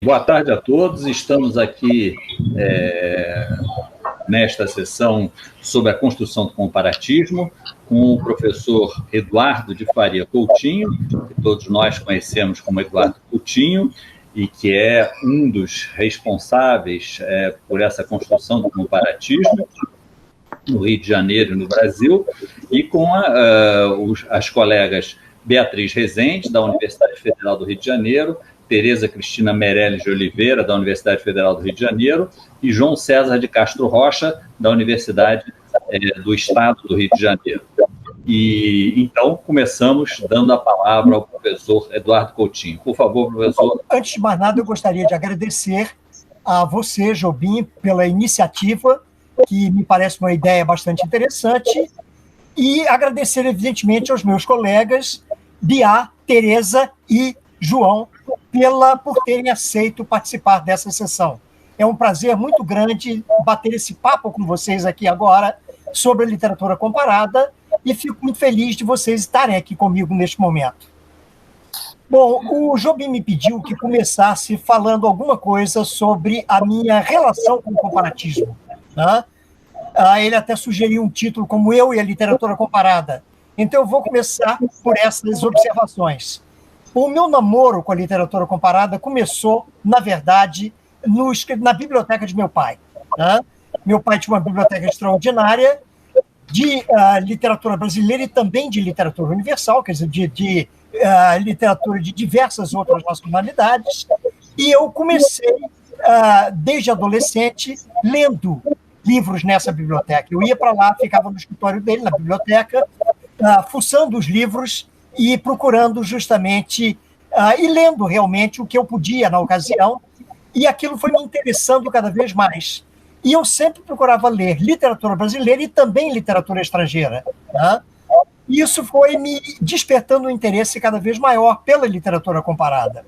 Boa tarde a todos. Estamos aqui nesta sessão sobre a construção do comparatismo com o professor Eduardo de Faria Coutinho, que todos nós conhecemos como Eduardo Coutinho, e que é um dos responsáveis por essa construção do comparatismo no Rio de Janeiro e no Brasil, e com as colegas Beatriz Rezende, da Universidade Federal do Rio de Janeiro, Tereza Cristina Meirelles de Oliveira, da Universidade Federal do Rio de Janeiro, e João César de Castro Rocha, da Universidade do Estado do Rio de Janeiro. E então começamos dando a palavra ao professor Eduardo Coutinho. Por favor, professor. Antes de mais nada, eu gostaria de agradecer a você, Jobim, pela iniciativa, que me parece uma ideia bastante interessante, e agradecer, evidentemente, aos meus colegas, Bia, Tereza e João, por terem aceito participar dessa sessão. É um prazer muito grande bater esse papo com vocês aqui agora sobre a literatura comparada e fico muito feliz de vocês estarem aqui comigo neste momento. Bom, o Jobim me pediu que começasse falando alguma coisa sobre a minha relação com o comparatismo, né? Ele até sugeriu um título como Eu e a Literatura Comparada. Então eu vou começar por essas observações. O meu namoro com a literatura comparada começou, na verdade, na biblioteca de meu pai, né? Meu pai tinha uma biblioteca extraordinária de literatura brasileira e também de literatura universal, quer dizer, de literatura de diversas outras nacionalidades. E eu comecei, desde adolescente, lendo livros nessa biblioteca. Eu ia para lá, ficava no escritório dele, na biblioteca, fuçando os livros e procurando justamente, e lendo realmente o que eu podia na ocasião, e aquilo foi me interessando cada vez mais. E eu sempre procurava ler literatura brasileira e também literatura estrangeira, né? Isso foi me despertando um interesse cada vez maior pela literatura comparada.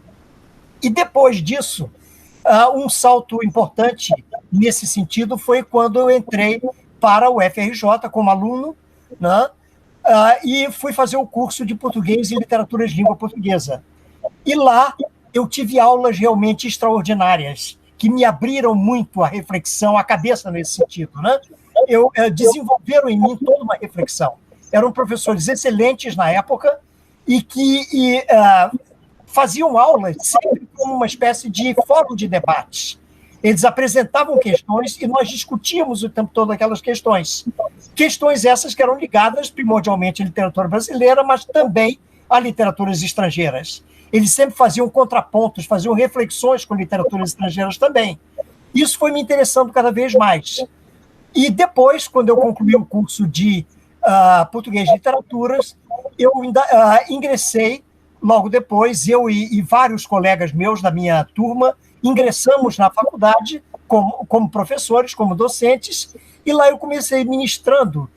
E depois disso, um salto importante nesse sentido foi quando eu entrei para o FRJ como aluno, né? E fui fazer o curso de português e literatura de língua portuguesa. E lá eu tive aulas realmente extraordinárias, que me abriram muito a reflexão, a cabeça nesse sentido, né? Desenvolveram em mim toda uma reflexão. Eram professores excelentes na época e que faziam aulas sempre como uma espécie de fórum de debates. Eles apresentavam questões e nós discutíamos o tempo todo aquelas questões. Questões essas que eram ligadas primordialmente à literatura brasileira, mas também a literaturas estrangeiras. Eles sempre faziam contrapontos, faziam reflexões com literaturas estrangeiras também. Isso foi me interessando cada vez mais. E depois, quando eu concluí o curso de português de literaturas, eu ingressei, logo depois, eu e vários colegas meus da minha turma, ingressamos na faculdade como professores, como docentes, e lá eu comecei ministrando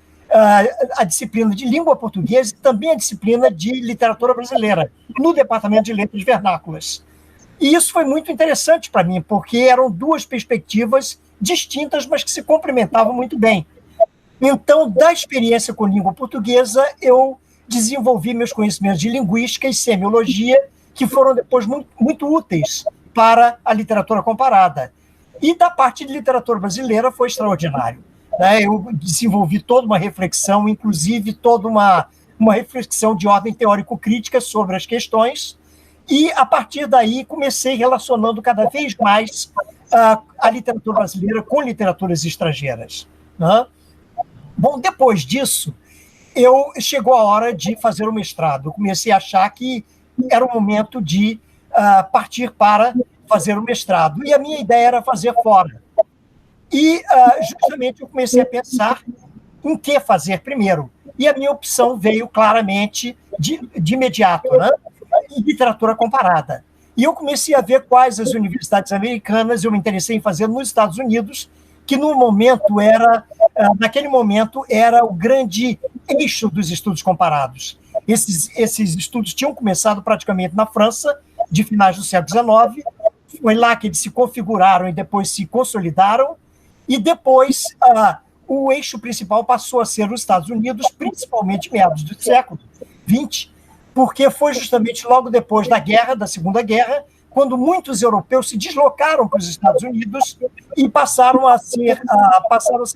a disciplina de língua portuguesa e também a disciplina de literatura brasileira, no Departamento de Letras Vernáculas. E isso foi muito interessante para mim, porque eram duas perspectivas distintas, mas que se complementavam muito bem. Então, da experiência com língua portuguesa, eu desenvolvi meus conhecimentos de linguística e semiologia, que foram depois muito úteis para a literatura comparada. E da parte de literatura brasileira foi extraordinário, né? Eu desenvolvi toda uma reflexão, inclusive toda uma reflexão de ordem teórico-crítica sobre as questões, e a partir daí comecei relacionando cada vez mais a literatura brasileira com literaturas estrangeiras, né? Bom, depois disso, chegou a hora de fazer o mestrado. Eu comecei a achar que era o momento de partir para fazer o mestrado. E a minha ideia era fazer fora. E, justamente, eu comecei a pensar em que fazer primeiro. E a minha opção veio claramente de imediato, né? Em literatura comparada. E eu comecei a ver quais as universidades americanas eu me interessei em fazer nos Estados Unidos, que naquele momento era o grande eixo dos estudos comparados. Esses estudos tinham começado praticamente na França, de finais do século XIX, foi lá que eles se configuraram e depois se consolidaram, e depois o eixo principal passou a ser os Estados Unidos, principalmente meados do século XX, porque foi justamente logo depois da Segunda Guerra, quando muitos europeus se deslocaram para os Estados Unidos e passaram a ser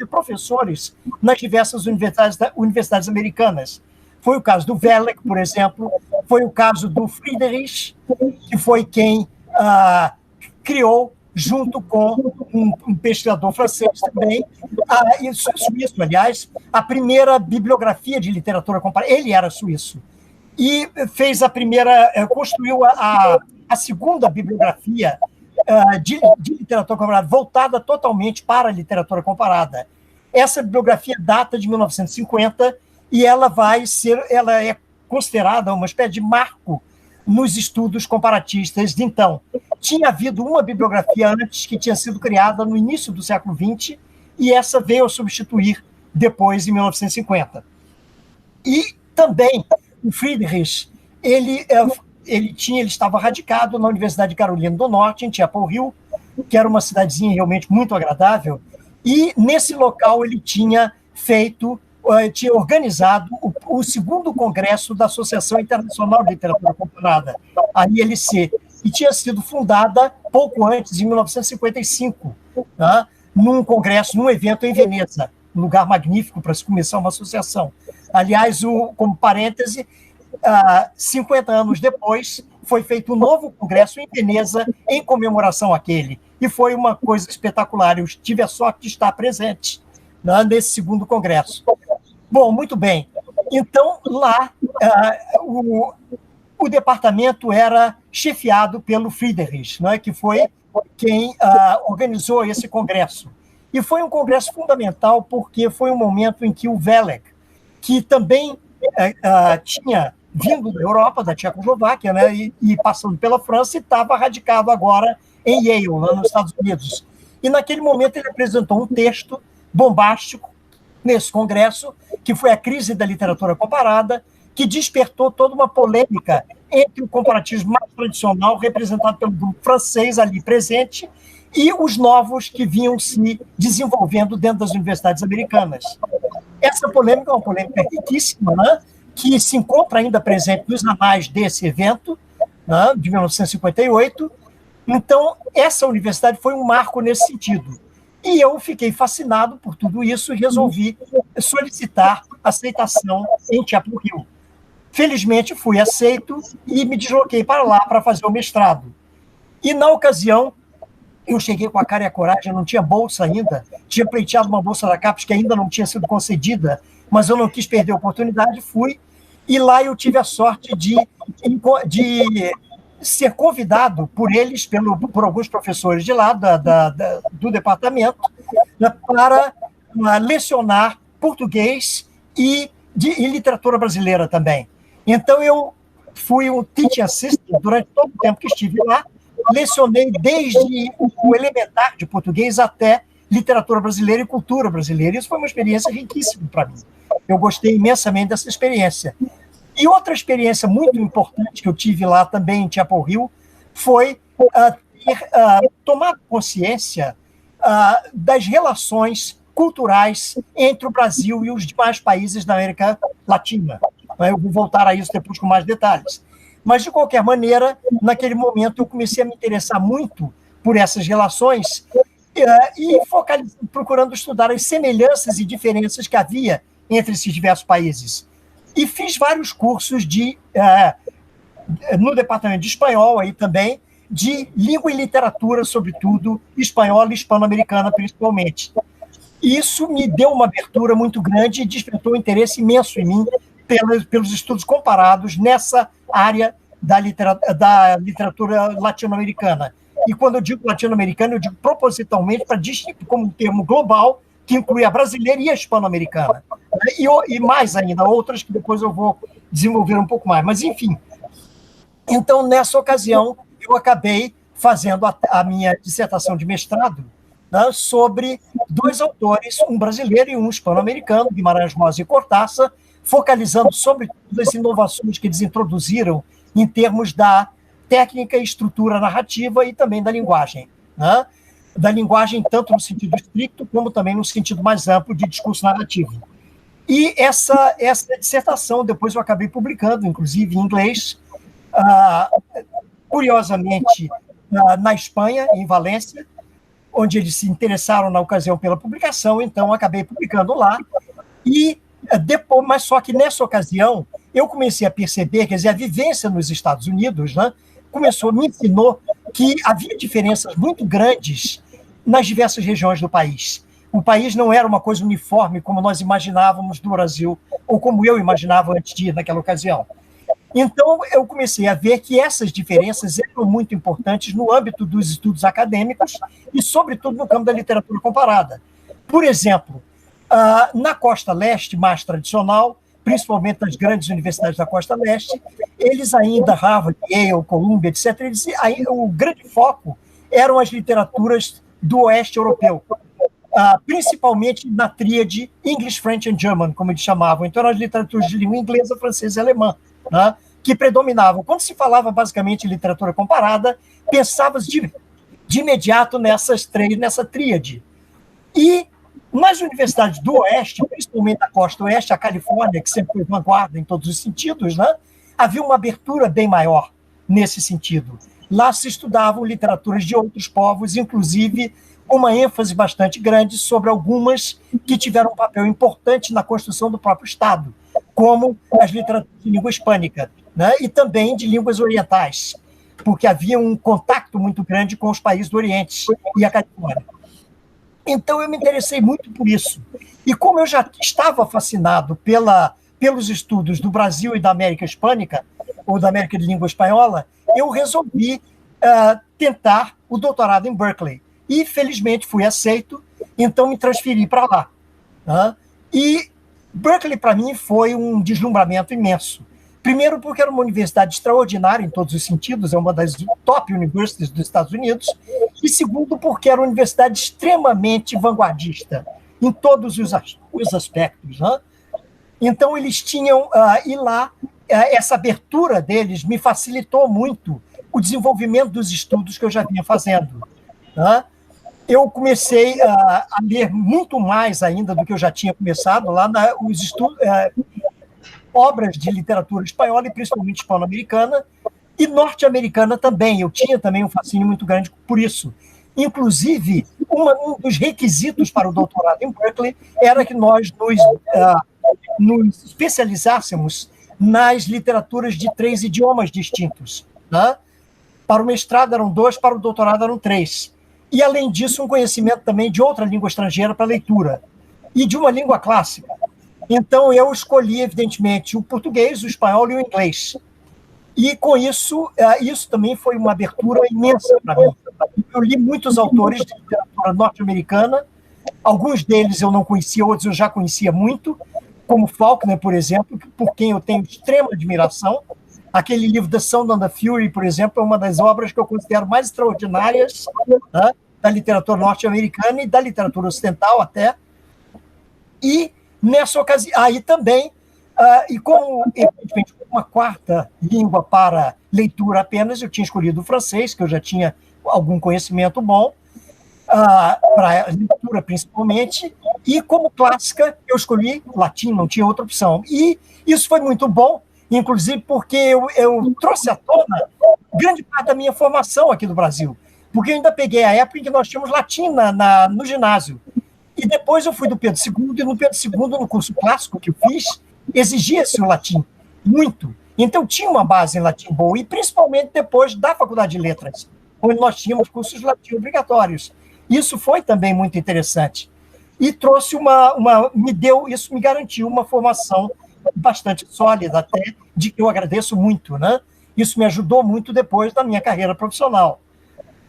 professores nas diversas universidades americanas. Foi o caso do Wellek, por exemplo, foi o caso do Friedrich, que foi quem criou, junto com um pesquisador francês também, suíço, aliás, a primeira bibliografia de literatura comparada. Ele era suíço. E fez construiu a segunda bibliografia de literatura comparada, voltada totalmente para a literatura comparada. Essa bibliografia data de 1950 e ela é considerada uma espécie de marco nos estudos comparatistas de então. Tinha havido uma bibliografia antes que tinha sido criada no início do século XX e essa veio a substituir depois, em 1950. E também o Friedrich, ele estava radicado na Universidade de Carolina do Norte, em Chapel Hill, que era uma cidadezinha realmente muito agradável, e nesse local ele tinha organizado o segundo congresso da Associação Internacional de Literatura Comparada, a ILC, e tinha sido fundada pouco antes, em 1955, tá? Num evento em Veneza, um lugar magnífico para se começar uma associação. Aliás, como parêntese, 50 anos depois, foi feito um novo congresso em Veneza em comemoração àquele, e foi uma coisa espetacular. Eu tive a sorte de estar presente, né, nesse segundo congresso. Bom, muito bem. Então, lá, o departamento era chefiado pelo Friedrich, né, que foi quem organizou esse congresso. E foi um congresso fundamental porque foi um momento em que o Wellek, que também tinha vindo da Europa, da Tchecoslováquia, né, e passando pela França, e estava radicado agora em Yale, lá nos Estados Unidos. E naquele momento ele apresentou um texto bombástico nesse congresso, que foi a crise da literatura comparada, que despertou toda uma polêmica entre o comparativismo mais tradicional, representado pelo grupo francês ali presente, e os novos que vinham se desenvolvendo dentro das universidades americanas. Essa polêmica é uma polêmica riquíssima, né, que se encontra ainda presente nos anais desse evento, né, de 1958. Então, essa universidade foi um marco nesse sentido. E eu fiquei fascinado por tudo isso e resolvi solicitar aceitação em Chapel Hill. Felizmente, fui aceito e me desloquei para lá para fazer o mestrado. E, na ocasião, eu cheguei com a cara e a coragem, não tinha bolsa ainda, tinha pleiteado uma bolsa da CAPES que ainda não tinha sido concedida, mas eu não quis perder a oportunidade, fui, e lá eu tive a sorte de ser convidado por eles, por alguns professores de lá, do departamento, para lecionar português e literatura brasileira também. Então, eu fui um teaching assistant durante todo o tempo que estive lá, lecionei desde o elementar de português até literatura brasileira e cultura brasileira. Isso foi uma experiência riquíssima para mim. Eu gostei imensamente dessa experiência. E outra experiência muito importante que eu tive lá também em Chapel Hill foi tomar consciência das relações culturais entre o Brasil e os demais países da América Latina. Eu vou voltar a isso depois com mais detalhes. Mas, de qualquer maneira, naquele momento eu comecei a me interessar muito por essas relações e procurando estudar as semelhanças e diferenças que havia entre esses diversos países. E fiz vários cursos no departamento de espanhol aí também, de língua e literatura, sobretudo, espanhola e hispano-americana, principalmente. Isso me deu uma abertura muito grande e despertou um interesse imenso em mim pelos estudos comparados nessa área da literatura latino-americana. E quando eu digo latino-americana, eu digo propositalmente para distinguir como um termo global que inclui a brasileira e a hispano-americana. E mais ainda, outras que depois eu vou desenvolver um pouco mais. Mas, enfim. Então, nessa ocasião, eu acabei fazendo a minha dissertação de mestrado, né, sobre dois autores, um brasileiro e um hispano-americano, Guimarães Rosa e Cortázar, focalizando sobre as inovações que eles introduziram em termos da técnica e estrutura narrativa e também da linguagem, né? Da linguagem tanto no sentido estricto como também no sentido mais amplo de discurso narrativo. E essa dissertação depois eu acabei publicando, inclusive em inglês. Curiosamente, na Espanha, em Valência, onde eles se interessaram na ocasião pela publicação, então acabei publicando lá. E depois, mas só que nessa ocasião eu comecei a perceber, quer dizer, a vivência nos Estados Unidos, né, me ensinou que havia diferenças muito grandes nas diversas regiões do país. O país não era uma coisa uniforme como nós imaginávamos do Brasil, ou como eu imaginava antes de ir naquela ocasião. Então, eu comecei a ver que essas diferenças eram muito importantes no âmbito dos estudos acadêmicos e, sobretudo, no campo da literatura comparada. Por exemplo, na costa leste, mais tradicional, principalmente nas grandes universidades da costa leste, eles ainda, Harvard, Yale, Columbia, etc., o grande foco eram as literaturas do oeste europeu, principalmente na tríade English, French and German, como eles chamavam. Então, eram as literaturas de língua inglesa, francesa e alemã, né, que predominavam. Quando se falava basicamente em literatura comparada, pensava-se de imediato nessa tríade. E nas universidades do Oeste, principalmente da costa Oeste, a Califórnia, que sempre foi vanguarda em todos os sentidos, né, havia uma abertura bem maior nesse sentido. Lá se estudavam literaturas de outros povos, inclusive uma ênfase bastante grande sobre algumas que tiveram um papel importante na construção do próprio Estado, como as literaturas de língua hispânica, né, e também de línguas orientais, porque havia um contato muito grande com os países do Oriente e a Califórnia. Então, eu me interessei muito por isso. E como eu já estava fascinado pelos estudos do Brasil e da América Hispânica, ou da América de língua espanhola, eu resolvi tentar o doutorado em Berkeley. E, felizmente, fui aceito, então me transferi para lá. Né? E Berkeley, para mim, foi um deslumbramento imenso. Primeiro, porque era uma universidade extraordinária em todos os sentidos, é uma das top universities dos Estados Unidos. E segundo, porque era uma universidade extremamente vanguardista em todos os aspectos. Né? Então, eles tinham... e lá, essa abertura deles me facilitou muito o desenvolvimento dos estudos que eu já vinha fazendo. Né? Eu comecei a ler muito mais ainda do que eu já tinha começado lá os estudos... obras de literatura espanhola e principalmente hispano-americana e norte-americana também. Eu tinha também um fascínio muito grande por isso. Inclusive, um dos requisitos para o doutorado em Berkeley era que nós nos especializássemos nas literaturas de 3 idiomas distintos. Né? Para o mestrado eram 2, para o doutorado eram 3. E, além disso, um conhecimento também de outra língua estrangeira para leitura e de uma língua clássica. Então, eu escolhi, evidentemente, o português, o espanhol e o inglês. E, com isso, isso também foi uma abertura imensa para mim. Eu li muitos autores de literatura norte-americana, alguns deles eu não conhecia, outros eu já conhecia muito, como Faulkner, por exemplo, por quem eu tenho extrema admiração. Aquele livro The Sound and the Fury, por exemplo, é uma das obras que eu considero mais extraordinárias, né, da literatura norte-americana e da literatura ocidental até. E nessa ocasião, aí também, e como, evidentemente, uma quarta língua para leitura apenas, eu tinha escolhido o francês, que eu já tinha algum conhecimento bom, para leitura principalmente, e como clássica eu escolhi latim, não tinha outra opção. E isso foi muito bom, inclusive porque eu trouxe à tona grande parte da minha formação aqui do Brasil, porque eu ainda peguei a época em que nós tínhamos latim no ginásio. E depois eu fui do Pedro II, e no Pedro II, no curso clássico que eu fiz, exigia-se o latim, muito. Então tinha uma base em latim boa, e principalmente depois da Faculdade de Letras, onde nós tínhamos cursos de latim obrigatórios. Isso foi também muito interessante. E trouxe isso me garantiu uma formação bastante sólida até, de que eu agradeço muito, né? Isso me ajudou muito depois da minha carreira profissional.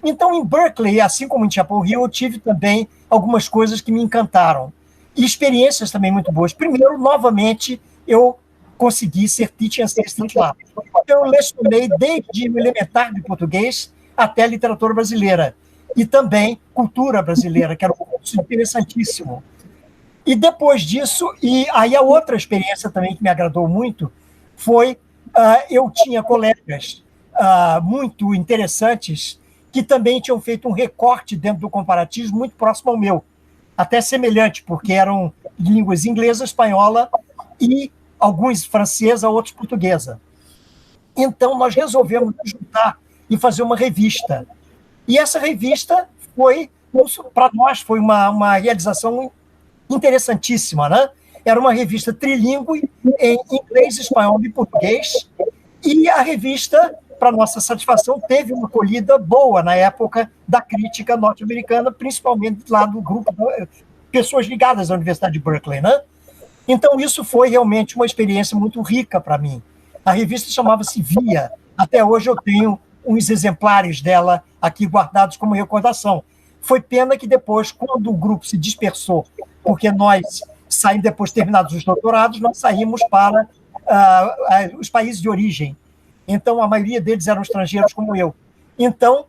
Então, em Berkeley, assim como em Chapel Hill, eu tive também algumas coisas que me encantaram. E experiências também muito boas. Primeiro, novamente, eu consegui ser teaching assistant lá. Então, eu lecionei desde o elementar de português até a literatura brasileira. E também cultura brasileira, que era um curso interessantíssimo. E depois disso, e aí a outra experiência também que me agradou muito foi, eu tinha colegas muito interessantes que também tinham feito um recorte dentro do comparatismo muito próximo ao meu, até semelhante, porque eram línguas inglesa, espanhola e alguns francesa, outros portuguesa. Então, nós resolvemos nos juntar e fazer uma revista. E essa revista para nós, foi uma realização interessantíssima, né? Era uma revista trilíngue em inglês, espanhol e português, e a revista, para nossa satisfação, teve uma acolhida boa na época da crítica norte-americana, principalmente lá do grupo de pessoas ligadas à Universidade de Berkeley, né? Então, isso foi realmente uma experiência muito rica para mim. A revista chamava-se Via. Até hoje eu tenho uns exemplares dela aqui guardados como recordação. Foi pena que depois, quando o grupo se dispersou, porque nós saímos, depois terminados os doutorados, nós saímos para os países de origem. Então, a maioria deles eram estrangeiros como eu. Então,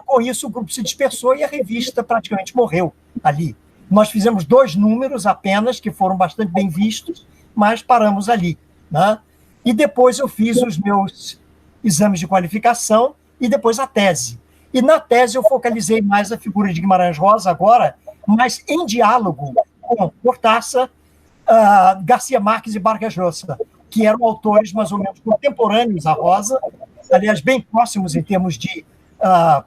com isso, o grupo se dispersou e a revista praticamente morreu ali. Nós fizemos 2 números apenas, que foram bastante bem vistos, mas paramos ali, né? E depois eu fiz os meus exames de qualificação e depois a tese. E na tese eu focalizei mais a figura de Guimarães Rosa agora, mas em diálogo com Cortázar, Garcia Marques e Vargas Llosa, que eram autores mais ou menos contemporâneos a Rosa, aliás, bem próximos em termos de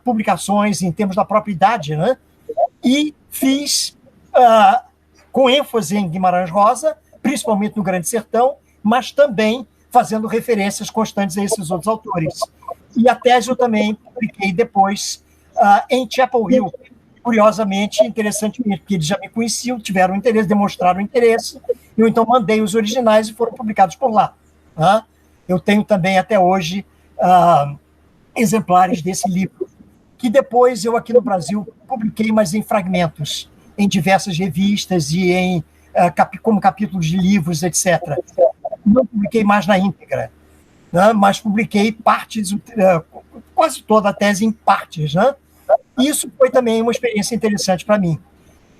publicações, em termos da própria idade, né? E fiz com ênfase em Guimarães Rosa, principalmente no Grande Sertão, mas também fazendo referências constantes a esses outros autores. E a tese eu também publiquei depois em Chapel Hill, curiosamente, interessantemente, porque eles já me conheciam, tiveram interesse, demonstraram interesse, eu então mandei os originais e foram publicados por lá. Eu tenho também, até hoje, exemplares desse livro, que depois eu, aqui no Brasil, publiquei, mas em fragmentos, em diversas revistas e como capítulos de livros, etc. Não publiquei mais na íntegra, né? Mas publiquei partes, quase toda a tese em partes, né? Isso foi também uma experiência interessante para mim.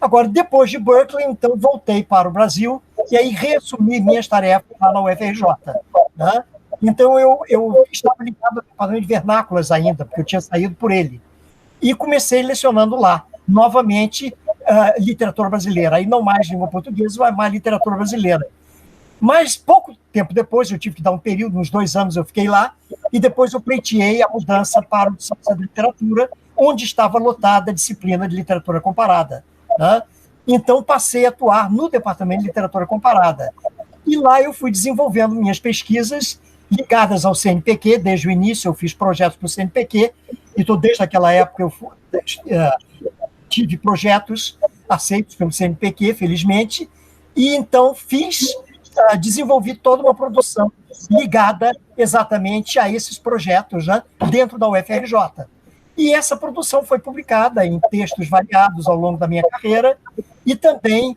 Agora, depois de Berkeley, então, voltei para o Brasil e aí reassumi minhas tarefas lá na UFRJ, né? Então, eu estava ligado ao departamento de vernáculas ainda, porque eu tinha saído por ele. E comecei lecionando lá, novamente, literatura brasileira. Aí não mais língua portuguesa, mas mais literatura brasileira. Mas pouco tempo depois, eu tive que dar um período, uns 2 anos eu fiquei lá, e depois eu pleiteei a mudança para o Ciência da Literatura, onde estava lotada a disciplina de literatura comparada, né? Então, passei a atuar no Departamento de Literatura Comparada. E lá eu fui desenvolvendo minhas pesquisas ligadas ao CNPq. Desde o início eu fiz projetos para o CNPq, então desde aquela época eu tive projetos aceitos pelo CNPq, felizmente, e então desenvolvi toda uma produção ligada exatamente a esses projetos, né, dentro da UFRJ. E essa produção foi publicada em textos variados ao longo da minha carreira e também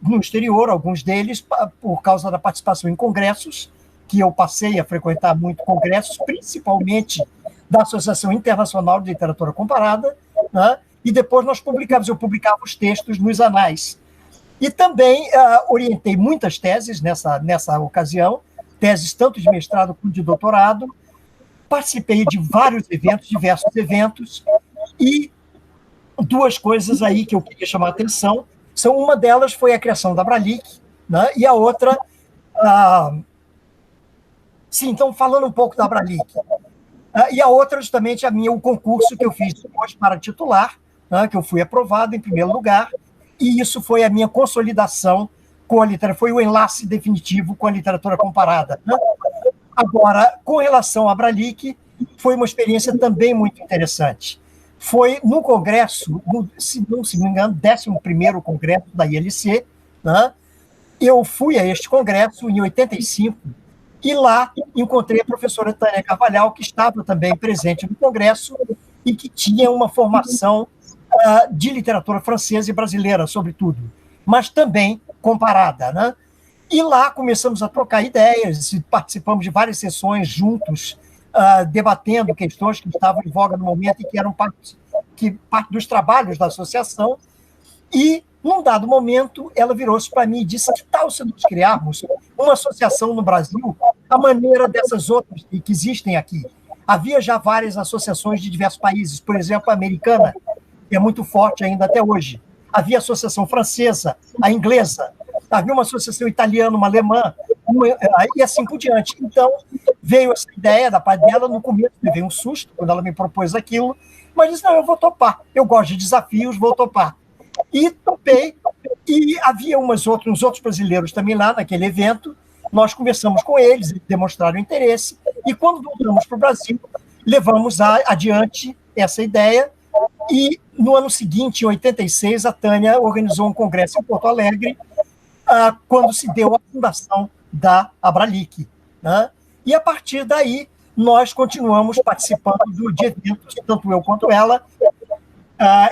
no exterior, alguns deles, por causa da participação em congressos, que eu passei a frequentar muito congressos, principalmente da Associação Internacional de Literatura Comparada, né? E depois eu publicava os textos nos anais. E também orientei muitas teses nessa ocasião, teses tanto de mestrado quanto de doutorado. Participei de diversos eventos, e 2 coisas aí que eu queria chamar a atenção são: uma delas foi a criação da Abralic, né? E a outra... Sim, então, falando um pouco da Abralic. E a outra, justamente, o concurso que eu fiz depois para titular, né? Que eu fui aprovado em primeiro lugar, e isso foi a minha consolidação com a literatura, foi o enlace definitivo com a literatura comparada, né? Agora, com relação à Abralic, foi uma experiência também muito interessante. Foi no congresso, se não me engano, 11º congresso da ILC, né? Eu fui a este congresso em 85, e lá encontrei a professora Tânia Carvalhal, que estava também presente no congresso e que tinha uma formação de literatura francesa e brasileira, sobretudo, mas também comparada, né? E lá começamos a trocar ideias, participamos de várias sessões juntos, debatendo questões que estavam em voga no momento e que eram parte dos trabalhos da associação. E, num dado momento, ela virou-se para mim e disse: que tal se nós criarmos uma associação no Brasil à maneira dessas outras que existem aqui? Havia já várias associações de diversos países, por exemplo, a americana, que é muito forte ainda até hoje. Havia a associação francesa, a inglesa, havia uma associação italiana, uma alemã, e assim por diante. Então, veio essa ideia da parte dela. No começo me veio um susto quando ela me propôs aquilo, mas disse, não, eu vou topar, eu gosto de desafios, vou topar. E topei, e havia uns outros brasileiros também lá naquele evento, nós conversamos com eles, eles demonstraram interesse, e quando voltamos para o Brasil, levamos adiante essa ideia, e no ano seguinte, em 86, a Tânia organizou um congresso em Porto Alegre, quando se deu a fundação da Abralic, né? E a partir daí, nós continuamos participando de eventos, tanto eu quanto ela,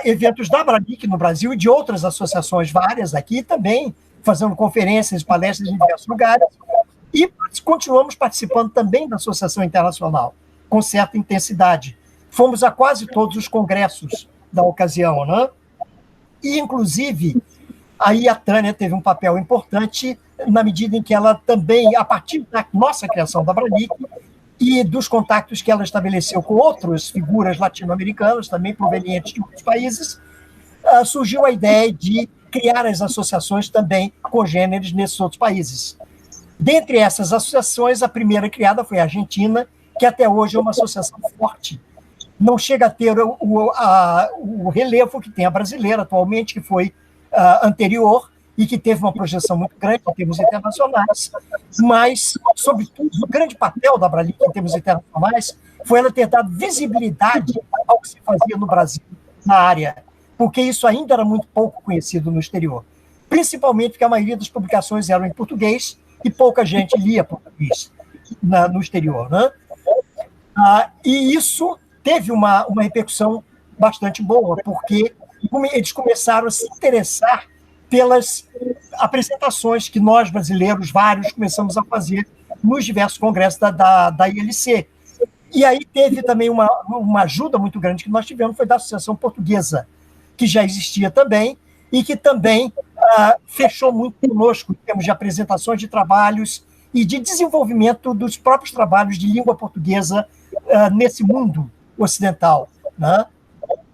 eventos da Abralic no Brasil e de outras associações várias aqui também, fazendo conferências, palestras em diversos lugares, e continuamos participando também da Associação Internacional, com certa intensidade. Fomos a quase todos os congressos da ocasião, né? E, inclusive, aí a Tânia teve um papel importante na medida em que ela também, a partir da nossa criação da Abralic e dos contactos que ela estabeleceu com outras figuras latino-americanas, também provenientes de outros países, surgiu a ideia de criar as associações também congêneres nesses outros países. Dentre essas associações, a primeira criada foi a Argentina, que até hoje é uma associação forte. Não chega a ter o relevo que tem a brasileira atualmente, que foi anterior e que teve uma projeção muito grande em termos internacionais, mas, sobretudo, o grande papel da Abralic em termos internacionais foi ela ter dado visibilidade ao que se fazia no Brasil, na área, porque isso ainda era muito pouco conhecido no exterior, principalmente porque a maioria das publicações eram em português e pouca gente lia português no exterior, né? E isso teve uma repercussão bastante boa, porque eles começaram a se interessar pelas apresentações que nós, brasileiros, vários, começamos a fazer nos diversos congressos da ILC. E aí teve também uma ajuda muito grande que nós tivemos, foi da Associação Portuguesa, que já existia também, e que também fechou muito conosco em termos de apresentações de trabalhos e de desenvolvimento dos próprios trabalhos de língua portuguesa nesse mundo ocidental, né?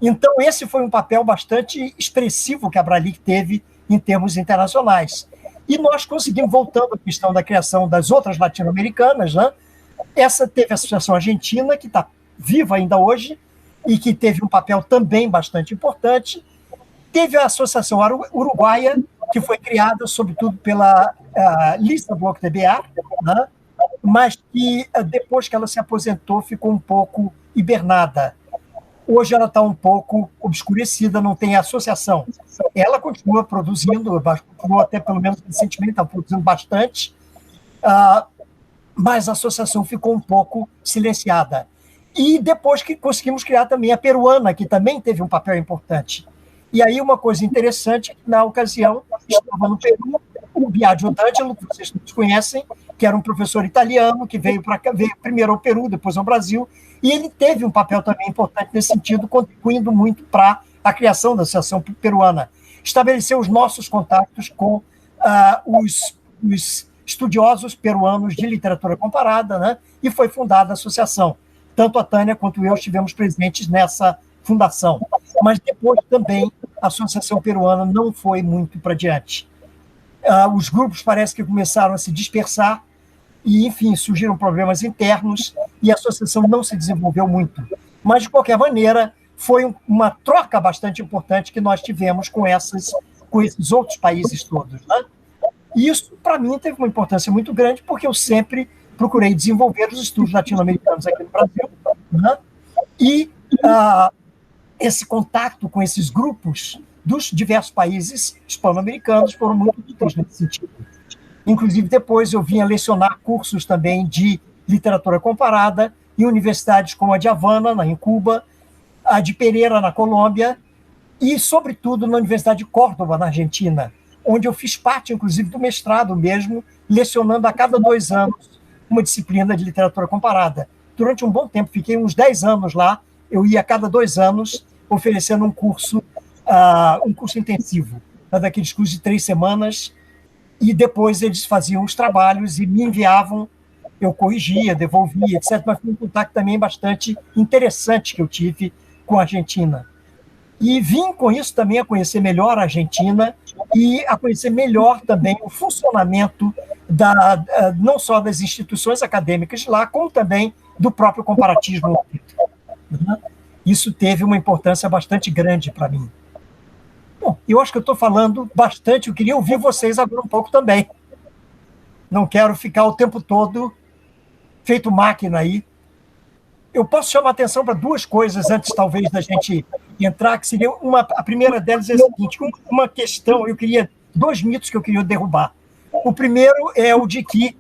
Então, esse foi um papel bastante expressivo que a Abralic teve em termos internacionais. E nós conseguimos, voltando à questão da criação das outras latino-americanas, né? Essa teve a Associação Argentina, que está viva ainda hoje, e que teve um papel também bastante importante. Teve a Associação Uruguaia, que foi criada, sobretudo, pela Lista Bloch de Bear, né? Mas que, depois que ela se aposentou, ficou um pouco hibernada. Hoje ela está um pouco obscurecida, não tem associação. Ela continua produzindo, continua até pelo menos recentemente, está produzindo bastante, mas a associação ficou um pouco silenciada. E depois que conseguimos criar também a peruana, que também teve um papel importante. E aí uma coisa interessante, na ocasião, estava no Peru, o Biagio D'Angelo, que vocês todos conhecem, que era um professor italiano, que veio primeiro ao Peru, depois ao Brasil, e ele teve um papel também importante nesse sentido, contribuindo muito para a criação da Associação Peruana. Estabeleceu os nossos contatos com os estudiosos peruanos de literatura comparada, né? E foi fundada a associação. Tanto a Tânia quanto eu estivemos presentes nessa fundação. Mas depois também a Associação Peruana não foi muito para diante. Os grupos parece que começaram a se dispersar e, enfim, surgiram problemas internos e a associação não se desenvolveu muito. Mas, de qualquer maneira, foi uma troca bastante importante que nós tivemos com esses outros países todos, né? E isso, para mim, teve uma importância muito grande, porque eu sempre procurei desenvolver os estudos latino-americanos aqui no Brasil, né? E esse contato com esses grupos dos diversos países hispano-americanos foram muito úteis nesse sentido. Inclusive, depois eu vinha lecionar cursos também de literatura comparada em universidades como a de Havana, em Cuba, a de Pereira, na Colômbia, e, sobretudo, na Universidade de Córdoba, na Argentina, onde eu fiz parte, inclusive, do mestrado mesmo, lecionando a cada 2 anos uma disciplina de literatura comparada. Durante um bom tempo, fiquei uns 10 anos lá, eu ia a cada 2 anos oferecendo um curso intensivo, daqueles cursos de 3 semanas, e depois eles faziam os trabalhos e me enviavam, eu corrigia, devolvia, etc. Mas foi um contato também bastante interessante que eu tive com a Argentina. E vim com isso também a conhecer melhor a Argentina e a conhecer melhor também o funcionamento não só das instituições acadêmicas de lá, como também do próprio comparatismo. Isso teve uma importância bastante grande para mim. Bom, eu acho que eu estou falando bastante, eu queria ouvir vocês agora um pouco também. Não quero ficar o tempo todo feito máquina aí. Eu posso chamar a atenção para duas coisas antes, talvez, da gente entrar, que seria a primeira delas é a seguinte, uma questão, dois mitos que eu queria derrubar. O primeiro é de que,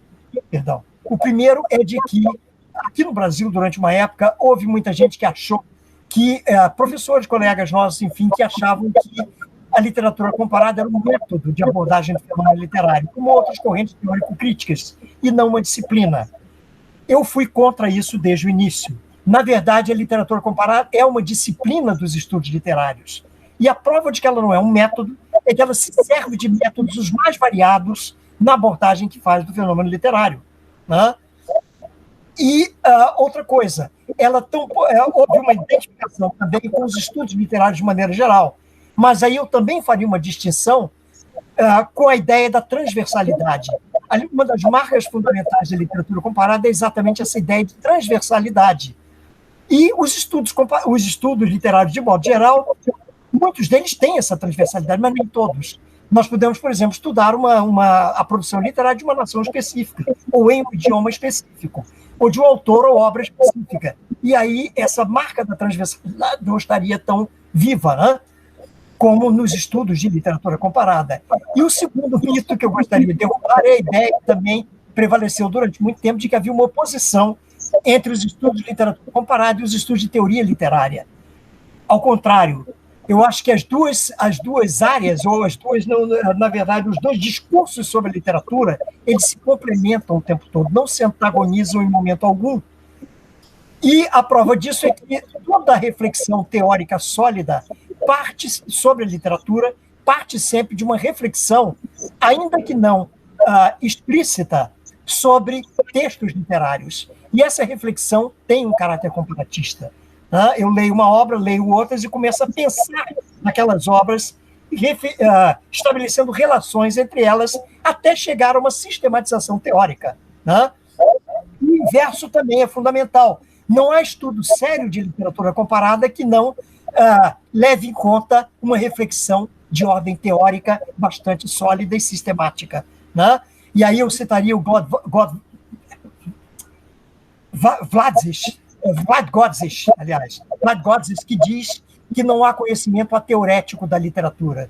aqui no Brasil, durante uma época, houve muita gente que achou que, professores, colegas nossos, enfim, que achavam que a literatura comparada era um método de abordagem do fenômeno literário, como outras correntes teórico-críticas, e não uma disciplina. Eu fui contra isso desde o início. Na verdade, a literatura comparada é uma disciplina dos estudos literários. E a prova de que ela não é um método é que ela se serve de métodos os mais variados na abordagem que faz do fenômeno literário. Né? E outra coisa, houve uma identificação também com os estudos literários de maneira geral. Mas aí eu também faria uma distinção com a ideia da transversalidade. Uma das marcas fundamentais da literatura comparada é exatamente essa ideia de transversalidade. E os estudos literários, de modo geral, muitos deles têm essa transversalidade, mas nem todos. Nós podemos, por exemplo, estudar a produção literária de uma nação específica, ou em um idioma específico, ou de um autor ou obra específica. E aí essa marca da transversalidade não estaria tão viva, né? Como nos estudos de literatura comparada. E o segundo mito que eu gostaria de derrubar é a ideia que também prevaleceu durante muito tempo de que havia uma oposição entre os estudos de literatura comparada e os estudos de teoria literária. Ao contrário, eu acho que as duas áreas, ou na verdade, os dois discursos sobre a literatura, eles se complementam o tempo todo, não se antagonizam em momento algum. E a prova disso é que toda a reflexão teórica sólida sobre a literatura parte sempre de uma reflexão, ainda que não explícita, sobre textos literários. E essa reflexão tem um caráter comparatista. Eu leio uma obra, leio outras e começo a pensar naquelas obras, estabelecendo relações entre elas, até chegar a uma sistematização teórica. O inverso também é fundamental. Não há estudo sério de literatura comparada que não leve em conta uma reflexão de ordem teórica bastante sólida e sistemática. E aí eu citaria o Vlad Godzisz, que diz que não há conhecimento ateorético da literatura.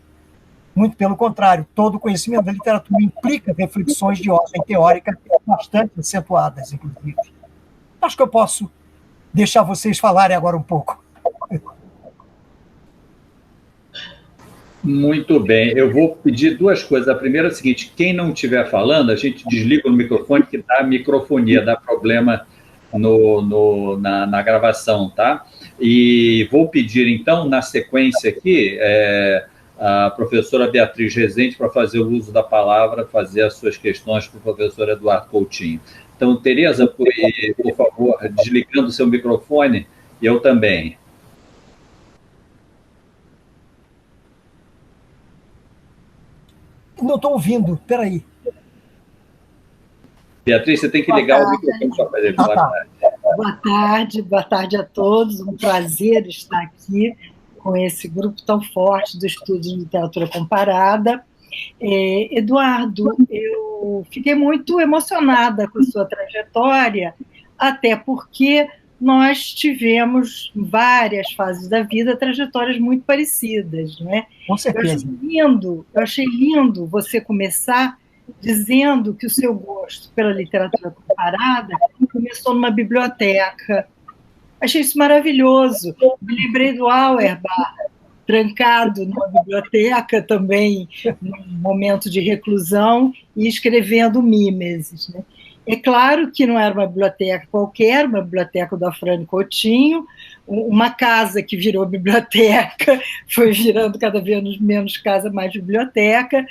Muito pelo contrário, todo conhecimento da literatura implica reflexões de ordem teórica bastante acentuadas, inclusive. Acho que eu posso deixar vocês falarem agora um pouco. Muito bem. Eu vou pedir duas coisas. A primeira é a seguinte: quem não estiver falando, a gente desliga o microfone, que dá microfonia, dá problema na gravação, tá? E vou pedir, então, na sequência aqui, a professora Beatriz Rezende para fazer o uso da palavra, fazer as suas questões para o professor Eduardo Coutinho. Então, Tereza, por favor, desligando o seu microfone, eu também. Não estou ouvindo, peraí. Beatriz, você tem que ligar o microfone para fazer boa tarde. Boa tarde a todos. Um prazer estar aqui com esse grupo tão forte do estudo de literatura comparada. Eduardo, eu fiquei muito emocionada com a sua trajetória, até porque nós tivemos, em várias fases da vida, trajetórias muito parecidas, né? Com certeza. Eu achei lindo você começar dizendo que o seu gosto pela literatura comparada começou numa biblioteca. Achei isso maravilhoso. Me lembrei do Auerbach, trancado numa biblioteca também, num momento de reclusão, e escrevendo Mimesis, né? É claro que não era uma biblioteca qualquer, uma biblioteca do Afrânio Coutinho, uma casa que virou biblioteca, foi virando cada vez menos casa, mais biblioteca,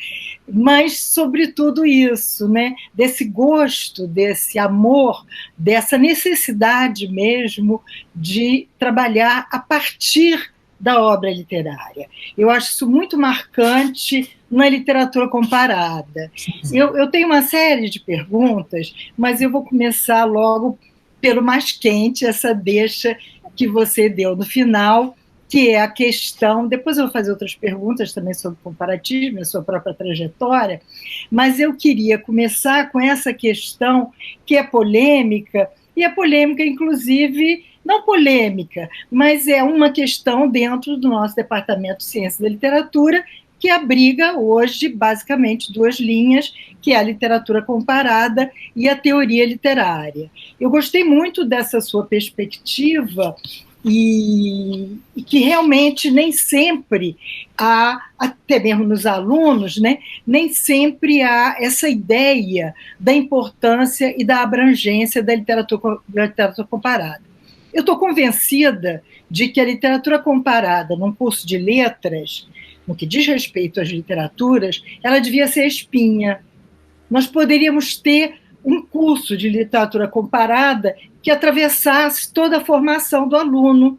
mas, sobretudo, isso, né? Desse gosto, desse amor, dessa necessidade mesmo de trabalhar a partir da obra literária. Eu acho isso muito marcante na literatura comparada. Eu tenho uma série de perguntas, mas eu vou começar logo pelo mais quente, essa deixa que você deu no final, que é a questão... Depois eu vou fazer outras perguntas também sobre comparatismo, a sua própria trajetória, mas eu queria começar com essa questão que é polêmica, e é polêmica, inclusive, não polêmica, mas é uma questão dentro do nosso Departamento de Ciência da Literatura, que abriga hoje, basicamente, duas linhas, que é a literatura comparada e a teoria literária. Eu gostei muito dessa sua perspectiva e que realmente nem sempre há, até mesmo nos alunos, né, nem sempre há essa ideia da importância e da abrangência da literatura comparada. Eu estou convencida de que a literatura comparada num curso de letras, no que diz respeito às literaturas, ela devia ser espinha. Nós poderíamos ter um curso de literatura comparada que atravessasse toda a formação do aluno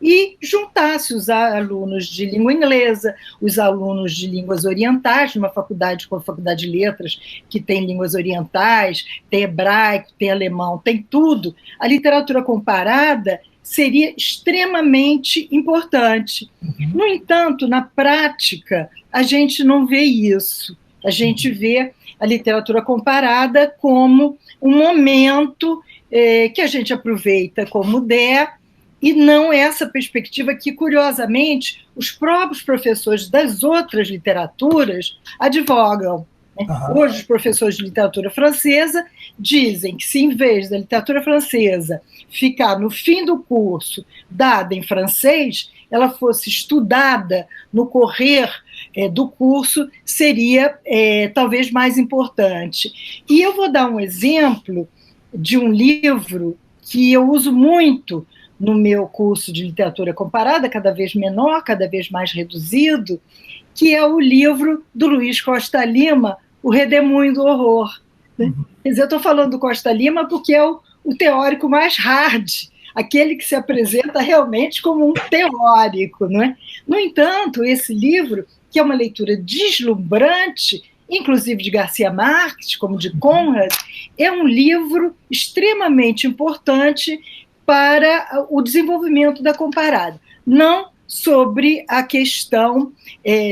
e juntasse os alunos de língua inglesa, os alunos de línguas orientais, numa faculdade como a Faculdade de Letras, que tem línguas orientais, tem hebraico, tem alemão, tem tudo. A literatura comparada seria extremamente importante. No entanto, na prática, a gente não vê isso. A gente vê a literatura comparada como um momento que a gente aproveita como der, e não essa perspectiva que, curiosamente, os próprios professores das outras literaturas advogam. Hoje, os professores de literatura francesa dizem que, se em vez da literatura francesa ficar no fim do curso dada em francês, ela fosse estudada no correr do curso, seria talvez mais importante. E eu vou dar um exemplo de um livro que eu uso muito no meu curso de literatura comparada, cada vez menor, cada vez mais reduzido, que é o livro do Luiz Costa Lima, O Redemoinho do Horror. Quer dizer, eu estou falando do Costa Lima porque é o teórico mais hard, aquele que se apresenta realmente como um teórico, não é? No entanto, esse livro, que é uma leitura deslumbrante, inclusive de Garcia Marques, como de Conrad, é um livro extremamente importante para o desenvolvimento da comparada. Não sobre a questão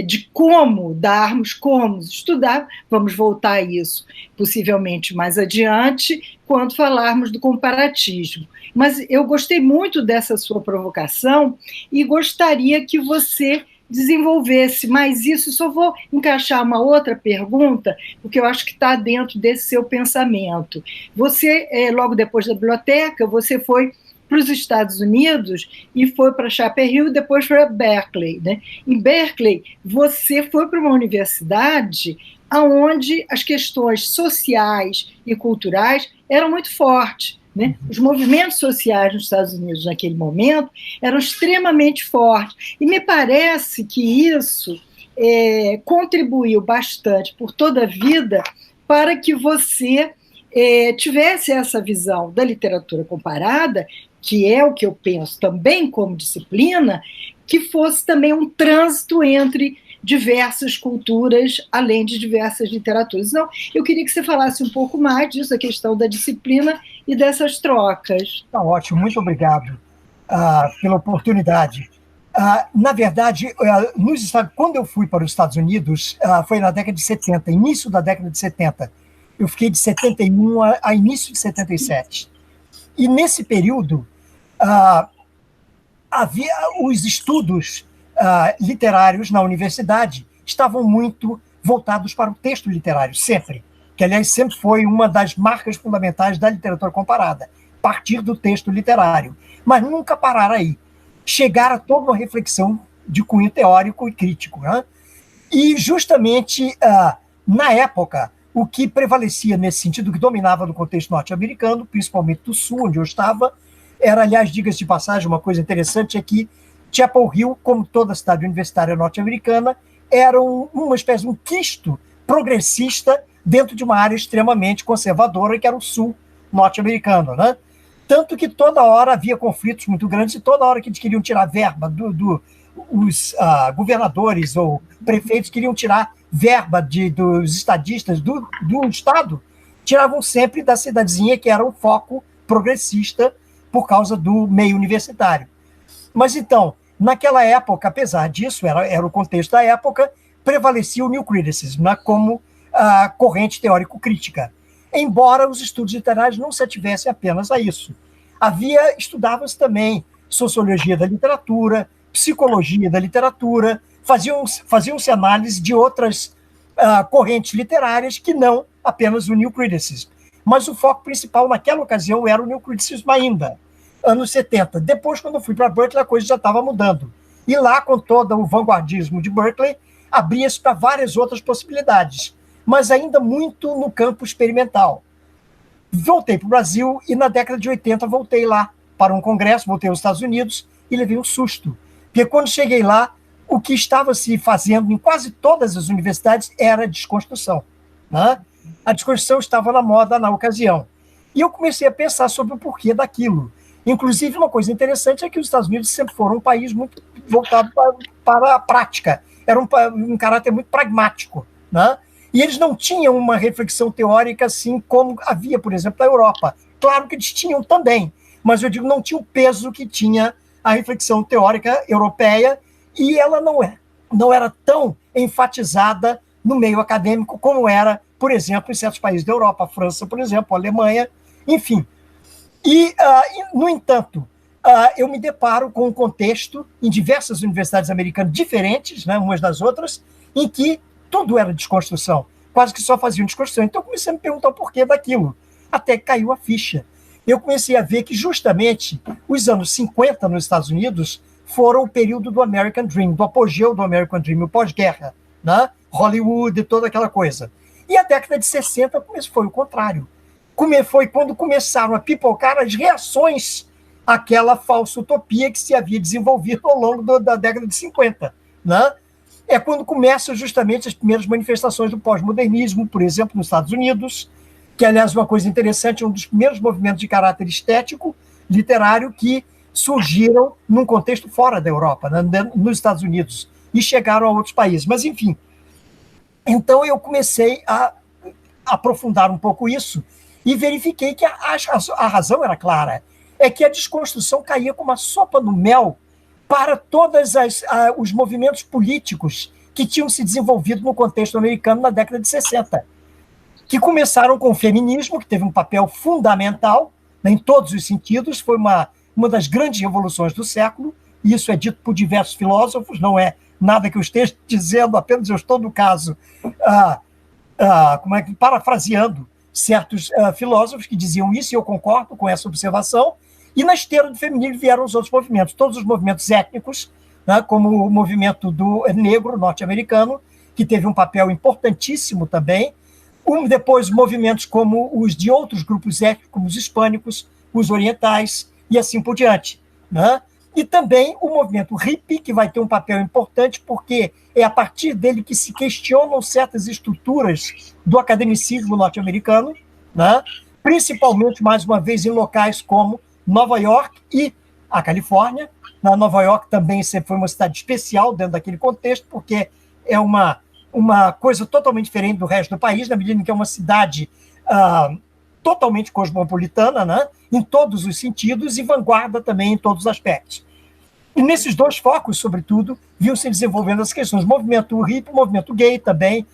de como darmos, como estudar, vamos voltar a isso possivelmente mais adiante, quando falarmos do comparatismo. Mas eu gostei muito dessa sua provocação e gostaria que você desenvolvesse mais isso. Só vou encaixar uma outra pergunta, porque eu acho que está dentro desse seu pensamento. Você, logo depois da biblioteca, você foi para os Estados Unidos e foi para Chapel Hill e depois para Berkeley, né? Em Berkeley, você foi para uma universidade onde as questões sociais e culturais eram muito fortes, né? Os movimentos sociais nos Estados Unidos naquele momento eram extremamente fortes, e me parece que isso contribuiu bastante por toda a vida para que você tivesse essa visão da literatura comparada, que é o que eu penso também como disciplina, que fosse também um trânsito entre diversas culturas, além de diversas literaturas. Então, eu queria que você falasse um pouco mais disso, a questão da disciplina e dessas trocas. Tá ótimo, muito obrigado pela oportunidade. Na verdade, quando eu fui para os Estados Unidos, foi na década de 70, início da década de 70. Eu fiquei de 71 a início de 77. E nesse período, havia os estudos literários na universidade estavam muito voltados para o texto literário, sempre. Que, aliás, sempre foi uma das marcas fundamentais da literatura comparada, partir do texto literário. Mas nunca parar aí. Chegar a toda uma reflexão de cunho teórico e crítico, né? E, justamente, na época, o que prevalecia nesse sentido, que dominava no contexto norte-americano, principalmente do sul, onde eu estava, era, aliás, diga-se de passagem, uma coisa interessante é que Chapel Hill, como toda cidade universitária norte-americana, era uma espécie de um quisto progressista dentro de uma área extremamente conservadora, que era o sul norte-americano, né? Tanto que toda hora havia conflitos muito grandes, e toda hora que eles queriam tirar verba os governadores ou prefeitos queriam tirar verba dos estadistas do Estado, tiravam sempre da cidadezinha, que era um foco progressista por causa do meio universitário. Mas então, naquela época, apesar disso, era o contexto da época, prevalecia o New Criticism, né, como corrente teórico-crítica, embora os estudos literários não se ativessem apenas a isso. Estudava-se também sociologia da literatura, psicologia da literatura, faziam-se análise de outras correntes literárias que não apenas o New Criticism. Mas o foco principal naquela ocasião era o New Criticism ainda, anos 70. Depois, quando eu fui para Berkeley, a coisa já estava mudando. E lá, com todo o vanguardismo de Berkeley, abria-se para várias outras possibilidades, mas ainda muito no campo experimental. Voltei para o Brasil e, na década de 80, voltei lá para um congresso, voltei aos Estados Unidos e levei um susto. Porque quando cheguei lá, o que estava se fazendo em quase todas as universidades era desconstrução, né? A desconstrução estava na moda na ocasião. E eu comecei a pensar sobre o porquê daquilo. Inclusive, uma coisa interessante é que os Estados Unidos sempre foram um país muito voltado para a prática. Era um caráter muito pragmático, né? E eles não tinham uma reflexão teórica assim como havia, por exemplo, na Europa. Claro que eles tinham também, mas eu digo, não tinha o peso que tinha a reflexão teórica europeia, e ela não era tão enfatizada no meio acadêmico como era, por exemplo, em certos países da Europa, a França, por exemplo, a Alemanha, enfim. No entanto, eu me deparo com um contexto em diversas universidades americanas diferentes, né, umas das outras, em que tudo era desconstrução, quase que só faziam desconstrução. Então eu comecei a me perguntar o porquê daquilo, até que caiu a ficha. Eu comecei a ver que justamente os anos 50 nos Estados Unidos foram o período do American Dream, do apogeu do American Dream, o pós-guerra, né? Hollywood e toda aquela coisa. E a década de 60 foi o contrário. Foi quando começaram a pipocar as reações àquela falsa utopia que se havia desenvolvido ao longo da década de 50. Né? É quando começam justamente as primeiras manifestações do pós-modernismo, por exemplo, nos Estados Unidos, que, aliás, uma coisa interessante, é um dos primeiros movimentos de caráter estético, literário, que surgiram num contexto fora da Europa, né, nos Estados Unidos, e chegaram a outros países. Mas, enfim, então eu comecei a aprofundar um pouco isso e verifiquei que a razão era clara, é que a desconstrução caía como uma sopa no mel para todos os movimentos políticos que tinham se desenvolvido no contexto americano na década de 60, que começaram com o feminismo, que teve um papel fundamental, né, em todos os sentidos, foi uma das grandes revoluções do século, e isso é dito por diversos filósofos, não é nada que eu esteja dizendo, apenas eu estou, no caso, parafraseando certos filósofos que diziam isso, e eu concordo com essa observação. E na esteira do feminismo vieram os outros movimentos, todos os movimentos étnicos, né, como o movimento do negro norte-americano, que teve um papel importantíssimo também, depois movimentos como os de outros grupos étnicos, como os hispânicos, os orientais, e assim por diante. Né? E também o movimento hippie, que vai ter um papel importante, porque é a partir dele que se questionam certas estruturas do academicismo norte-americano, né? Principalmente, mais uma vez, em locais como Nova York e a Califórnia. Na Nova York também sempre foi uma cidade especial dentro daquele contexto, porque é uma coisa totalmente diferente do resto do país, na medida em que é uma cidade totalmente cosmopolitana, né? Em todos os sentidos, e vanguarda também em todos os aspectos. E nesses dois focos, sobretudo, vinham se desenvolvendo as questões, o movimento hippie, o movimento gay também,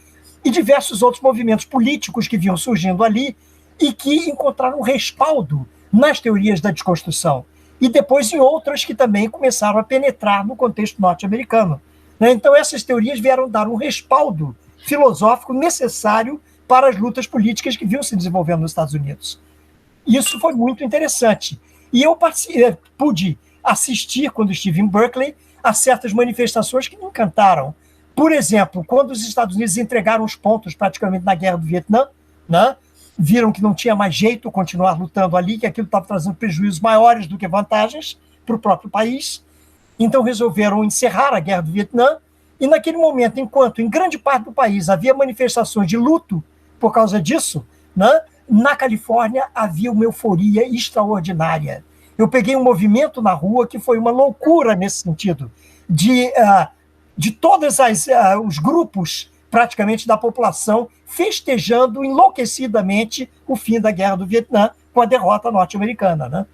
e diversos outros movimentos políticos que vinham surgindo ali e que encontraram respaldo nas teorias da desconstrução, e depois em outras que também começaram a penetrar no contexto norte-americano. Então, essas teorias vieram dar um respaldo filosófico necessário para as lutas políticas que vinham se desenvolvendo nos Estados Unidos. Isso foi muito interessante. E eu pude assistir, quando estive em Berkeley, a certas manifestações que me encantaram. Por exemplo, quando os Estados Unidos entregaram os pontos praticamente na Guerra do Vietnã, né, viram que não tinha mais jeito continuar lutando ali, que aquilo estava trazendo prejuízos maiores do que vantagens para o próprio país. Então resolveram encerrar a Guerra do Vietnã, e naquele momento, enquanto em grande parte do país havia manifestações de luto por causa disso, né, na Califórnia havia uma euforia extraordinária. eu peguei um movimento na rua que foi uma loucura nesse sentido, de todos os grupos, praticamente, da população, festejando enlouquecidamente o fim da Guerra do Vietnã com a derrota norte-americana, né?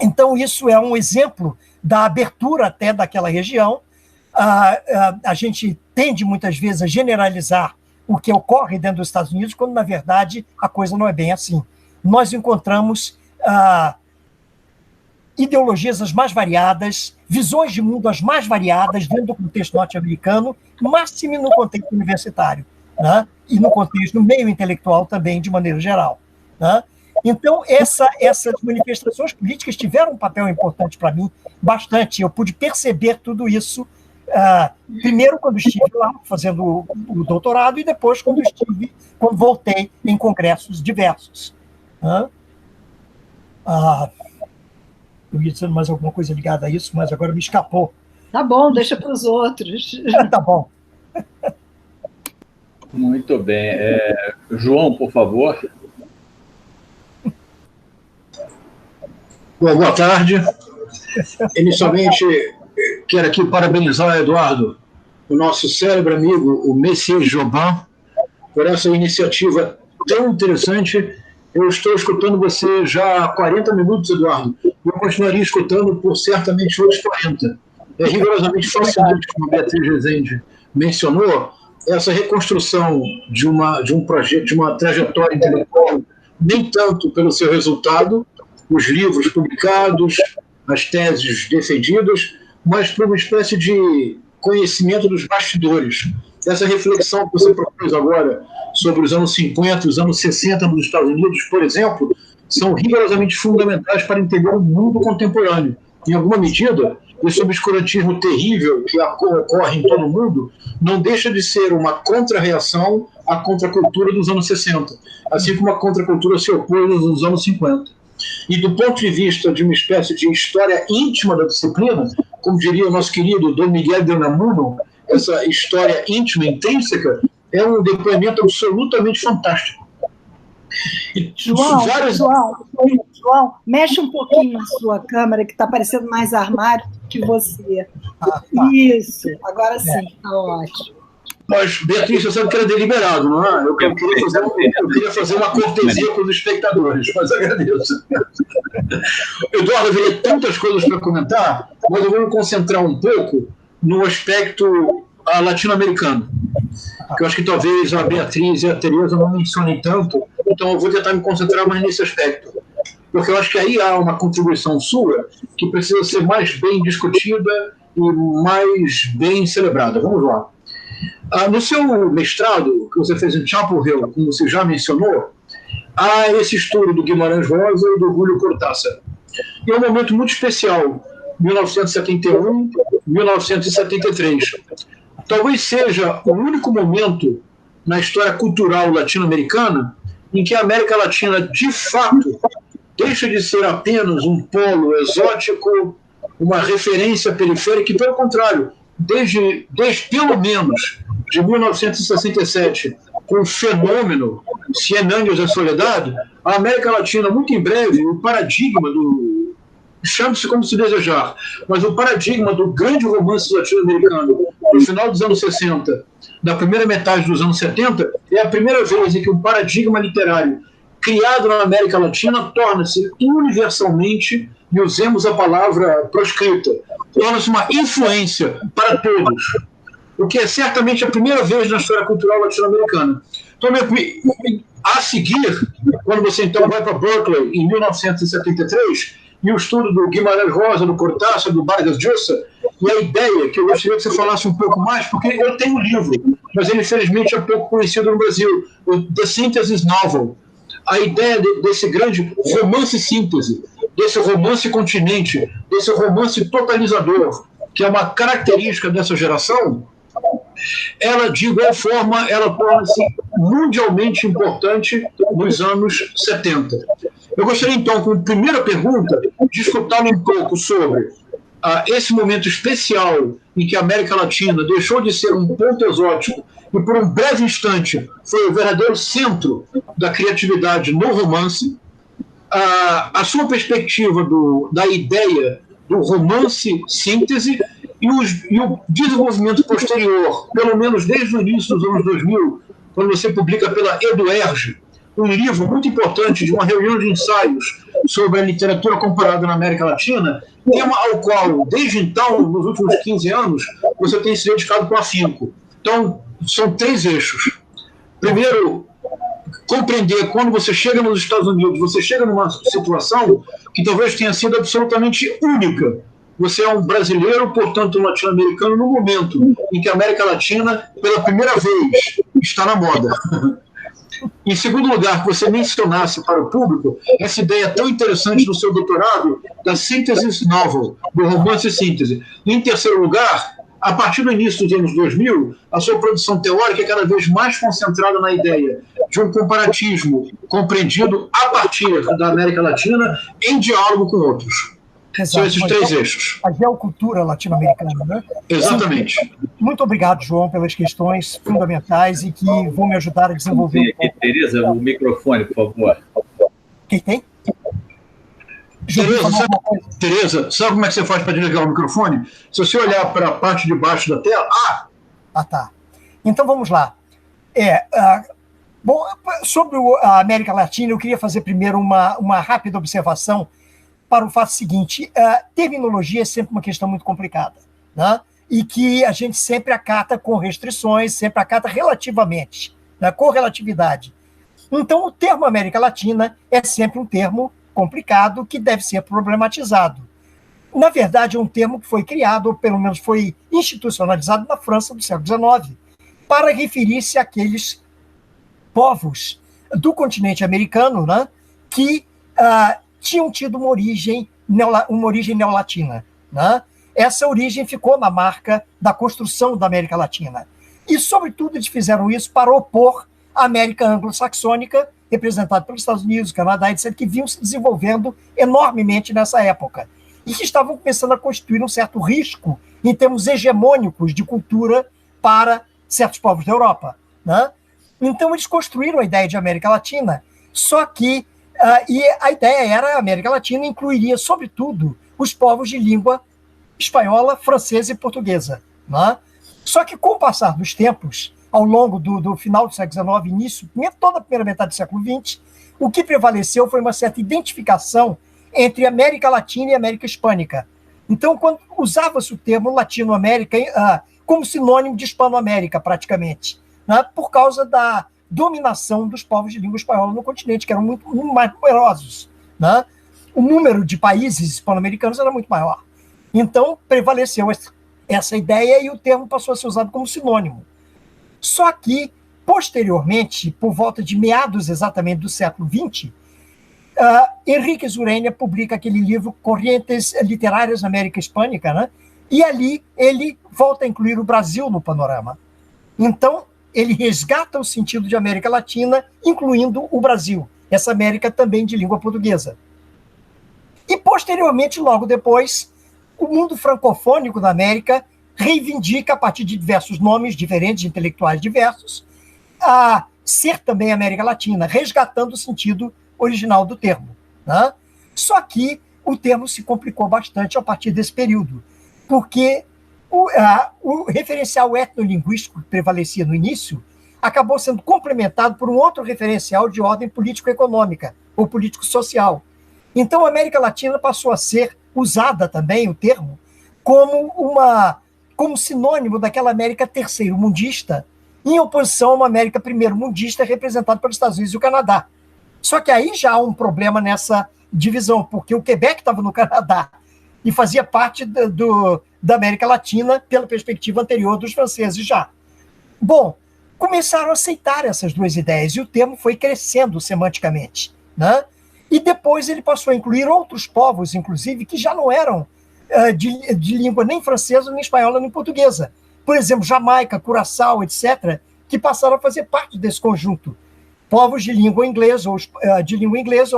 Então, isso é um exemplo da abertura até daquela região. A gente tende, muitas vezes, a generalizar o que ocorre dentro dos Estados Unidos, quando, na verdade, a coisa não é bem assim. Nós encontramos ideologias as mais variadas, visões de mundo as mais variadas dentro do contexto norte-americano, máximo no contexto universitário, né? E no contexto, no meio intelectual também, de maneira geral, né? Então, essas manifestações políticas tiveram um papel importante para mim, bastante. Eu pude perceber tudo isso, primeiro quando estive lá fazendo o doutorado, e depois quando voltei em congressos diversos, né? Eu ia dizendo mais alguma coisa ligada a isso, mas agora me escapou. Tá bom, deixa para os outros. Tá bom. Muito bem. João, por favor. Bom, boa tarde. Inicialmente, quero aqui parabenizar, Eduardo, o nosso célebre amigo, o Messias Jobim, por essa iniciativa tão interessante. Eu estou escutando você já há 40 minutos, Eduardo. Eu continuaria escutando por certamente outros 40. É rigorosamente fascinante, como a Beatriz Rezende mencionou, essa reconstrução de um projeto, de uma trajetória intelectual, nem tanto pelo seu resultado, os livros publicados, as teses defendidas, mas por uma espécie de conhecimento dos bastidores. Essa reflexão que você propôs agora sobre os anos 50, os anos 60 nos Estados Unidos, por exemplo, são rigorosamente fundamentais para entender o mundo contemporâneo. Em alguma medida, esse obscurantismo terrível que ocorre em todo o mundo não deixa de ser uma contra-reação à contracultura dos anos 60, assim como a contracultura se opôs nos anos 50. E do ponto de vista de uma espécie de história íntima da disciplina, como diria o nosso querido Dom Miguel de Unamuno, essa história íntima, intrínseca, é um depoimento absolutamente fantástico. E João, mexe um pouquinho na sua câmera, que está parecendo mais armário que você. Isso, agora sim, está ótimo. Mas, Beatriz, você sabe que era deliberado, não é? Eu queria fazer uma cortesia com os espectadores, mas agradeço. Eduardo, eu teria tantas coisas para comentar, mas eu vou me concentrar um pouco no aspecto latino-americano, que eu acho que talvez a Beatriz e a Tereza não mencionem tanto, então eu vou tentar me concentrar mais nesse aspecto, porque eu acho que aí há uma contribuição sua que precisa ser mais bem discutida e mais bem celebrada. Vamos lá. No seu mestrado, que você fez em Chapel Hill, como você já mencionou, há esse estudo do Guimarães Rosa e do Julio Cortázar. E é um momento muito especial, 1971, 1973. Talvez seja o único momento na história cultural latino-americana em que a América Latina, de fato, deixa de ser apenas um polo exótico, uma referência periférica, e, pelo contrário, desde pelo menos de 1967, com o fenômeno Cien Años de Soledad, a América Latina, muito em breve, o paradigma do... chame-se como se desejar, mas o paradigma do grande romance latino-americano no final dos anos 60, da primeira metade dos anos 70, é a primeira vez em que um paradigma literário criado na América Latina torna-se universalmente, e usemos a palavra proscrita, torna-se uma influência para todos, o que é certamente a primeira vez na história cultural latino-americana. Então, a seguir, quando você então vai para Berkeley, em 1973, e o estudo do Guimarães Rosa, do Cortázar, do Vargas Llosa, e a ideia, que eu gostaria que você falasse um pouco mais, porque eu tenho um livro, mas ele infelizmente é pouco conhecido no Brasil, o The Synthesis Novel. A ideia desse grande romance-síntese, desse romance-continente, desse romance totalizador, que é uma característica dessa geração, ela, de igual forma, ela torna-se mundialmente importante nos anos 70. Eu gostaria, então, como primeira pergunta, de escutar um pouco sobre esse momento especial em que a América Latina deixou de ser um ponto exótico e, por um breve instante, foi o verdadeiro centro da criatividade no romance, a sua perspectiva da ideia do romance-síntese e o desenvolvimento posterior, pelo menos desde o início dos anos 2000, quando você publica pela Eduerge, um livro muito importante de uma reunião de ensaios sobre a literatura comparada na América Latina, tema ao qual, desde então, nos últimos 15 anos, você tem se dedicado com afinco. Então, são 3 eixos. Primeiro, compreender quando você chega nos Estados Unidos, você chega numa situação que talvez tenha sido absolutamente única. Você é um brasileiro, portanto, um latino-americano, no momento em que a América Latina, pela primeira vez, está na moda. Em segundo lugar, que você mencionasse para o público essa ideia tão interessante do seu doutorado da síntese novel, do romance-síntese. Em terceiro lugar, a partir do início dos anos 2000, a sua produção teórica é cada vez mais concentrada na ideia de um comparatismo compreendido a partir da América Latina em diálogo com outros. Exato. São esses 3 eixos. A geocultura latino-americana, né? Exatamente. Sim. Muito obrigado, João, pelas questões fundamentais e que vão me ajudar a desenvolver. Tereza, o microfone, por favor. Quem tem? Tereza, sabe como é que você faz para desligar o microfone? Se você olhar para a parte de baixo da tela... Tá. Então, vamos lá. Bom, sobre a América Latina, eu queria fazer primeiro uma rápida observação para o fato seguinte: terminologia é sempre uma questão muito complicada, né? E que a gente sempre acata com restrições, sempre acata relativamente, né? Com relatividade. Então, o termo América Latina é sempre um termo complicado que deve ser problematizado. Na verdade, é um termo que foi criado, ou pelo menos foi institucionalizado na França do século XIX, para referir-se àqueles povos do continente americano, né, que tinham tido uma origem neolatina, né? Essa origem ficou na marca da construção da América Latina. E, sobretudo, eles fizeram isso para opor a América anglo-saxônica, representada pelos Estados Unidos, Canadá, etc., que vinham se desenvolvendo enormemente nessa época e que estavam começando a constituir um certo risco em termos hegemônicos de cultura para certos povos da Europa, né? Então, eles construíram a ideia de América Latina, só que e a ideia era a América Latina incluiria, sobretudo, os povos de língua espanhola, francesa e portuguesa, né? Só que, com o passar dos tempos, ao longo do final do século XIX, início, toda a primeira metade do século XX, o que prevaleceu foi uma certa identificação entre América Latina e América Hispânica. Então, quando usava-se o termo Latinoamérica como sinônimo de Hispanoamérica, praticamente, né? Por causa da dominação dos povos de língua espanhola no continente, que eram muito mais numerosos, né? O número de países hispano-americanos era muito maior. Então, prevaleceu essa ideia e o termo passou a ser usado como sinônimo. Só que, posteriormente, por volta de meados exatamente do século XX, Enrique Zurenia publica aquele livro Corrientes Literárias na América Hispânica, né? E ali ele volta a incluir o Brasil no panorama. Então, ele resgata o sentido de América Latina, incluindo o Brasil, essa América também de língua portuguesa. E, posteriormente, logo depois, o mundo francofônico da América reivindica, a partir de diversos nomes diferentes, de intelectuais diversos, a ser também América Latina, resgatando o sentido original do termo, né? Só que o termo se complicou bastante a partir desse período, porque o referencial etnolinguístico que prevalecia no início acabou sendo complementado por um outro referencial de ordem político-econômica ou político-social. Então, a América Latina passou a ser usada também, o termo, como sinônimo daquela América terceiro-mundista, em oposição a uma América primeiro-mundista representada pelos Estados Unidos e o Canadá. Só que aí já há um problema nessa divisão, porque o Quebec estava no Canadá e fazia parte da América Latina pela perspectiva anterior dos franceses já. Bom, começaram a aceitar essas duas ideias e o termo foi crescendo semanticamente, né? E depois ele passou a incluir outros povos, inclusive, que já não eram de língua nem francesa, nem espanhola, nem portuguesa. Por exemplo, Jamaica, Curaçao, etc., que passaram a fazer parte desse conjunto. Povos de língua inglesa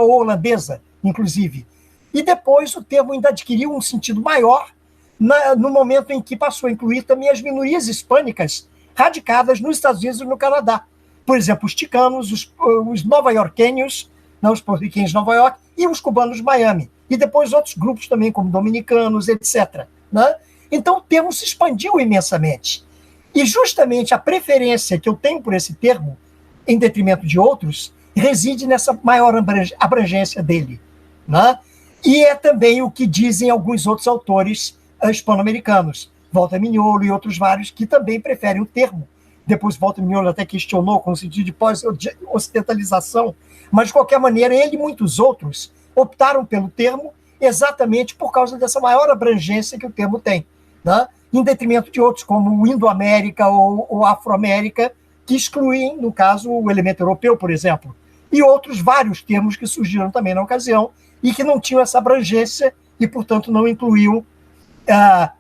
ou holandesa, inclusive. E depois o termo ainda adquiriu um sentido maior no momento em que passou a incluir também as minorias hispânicas radicadas nos Estados Unidos e no Canadá. Por exemplo, os ticanos, os nova-iorquenos, né, os porto-riquenhos de Nova York e os cubanos de Miami. E depois outros grupos também, como dominicanos, etc. Né? Então o termo se expandiu imensamente. E justamente a preferência que eu tenho por esse termo, em detrimento de outros, reside nessa maior abrangência dele. Né? E é também o que dizem alguns outros autores hispano-americanos, Walter Mignolo e outros vários, que também preferem o termo. Depois Walter Mignolo até questionou com o sentido de pós-ocidentalização, mas de qualquer maneira ele e muitos outros optaram pelo termo exatamente por causa dessa maior abrangência que o termo tem, né? Em detrimento de outros, como o Indo-América ou Afro-América, que excluem, no caso, o elemento europeu, por exemplo, e outros vários termos que surgiram também na ocasião e que não tinham essa abrangência e, portanto, não incluíam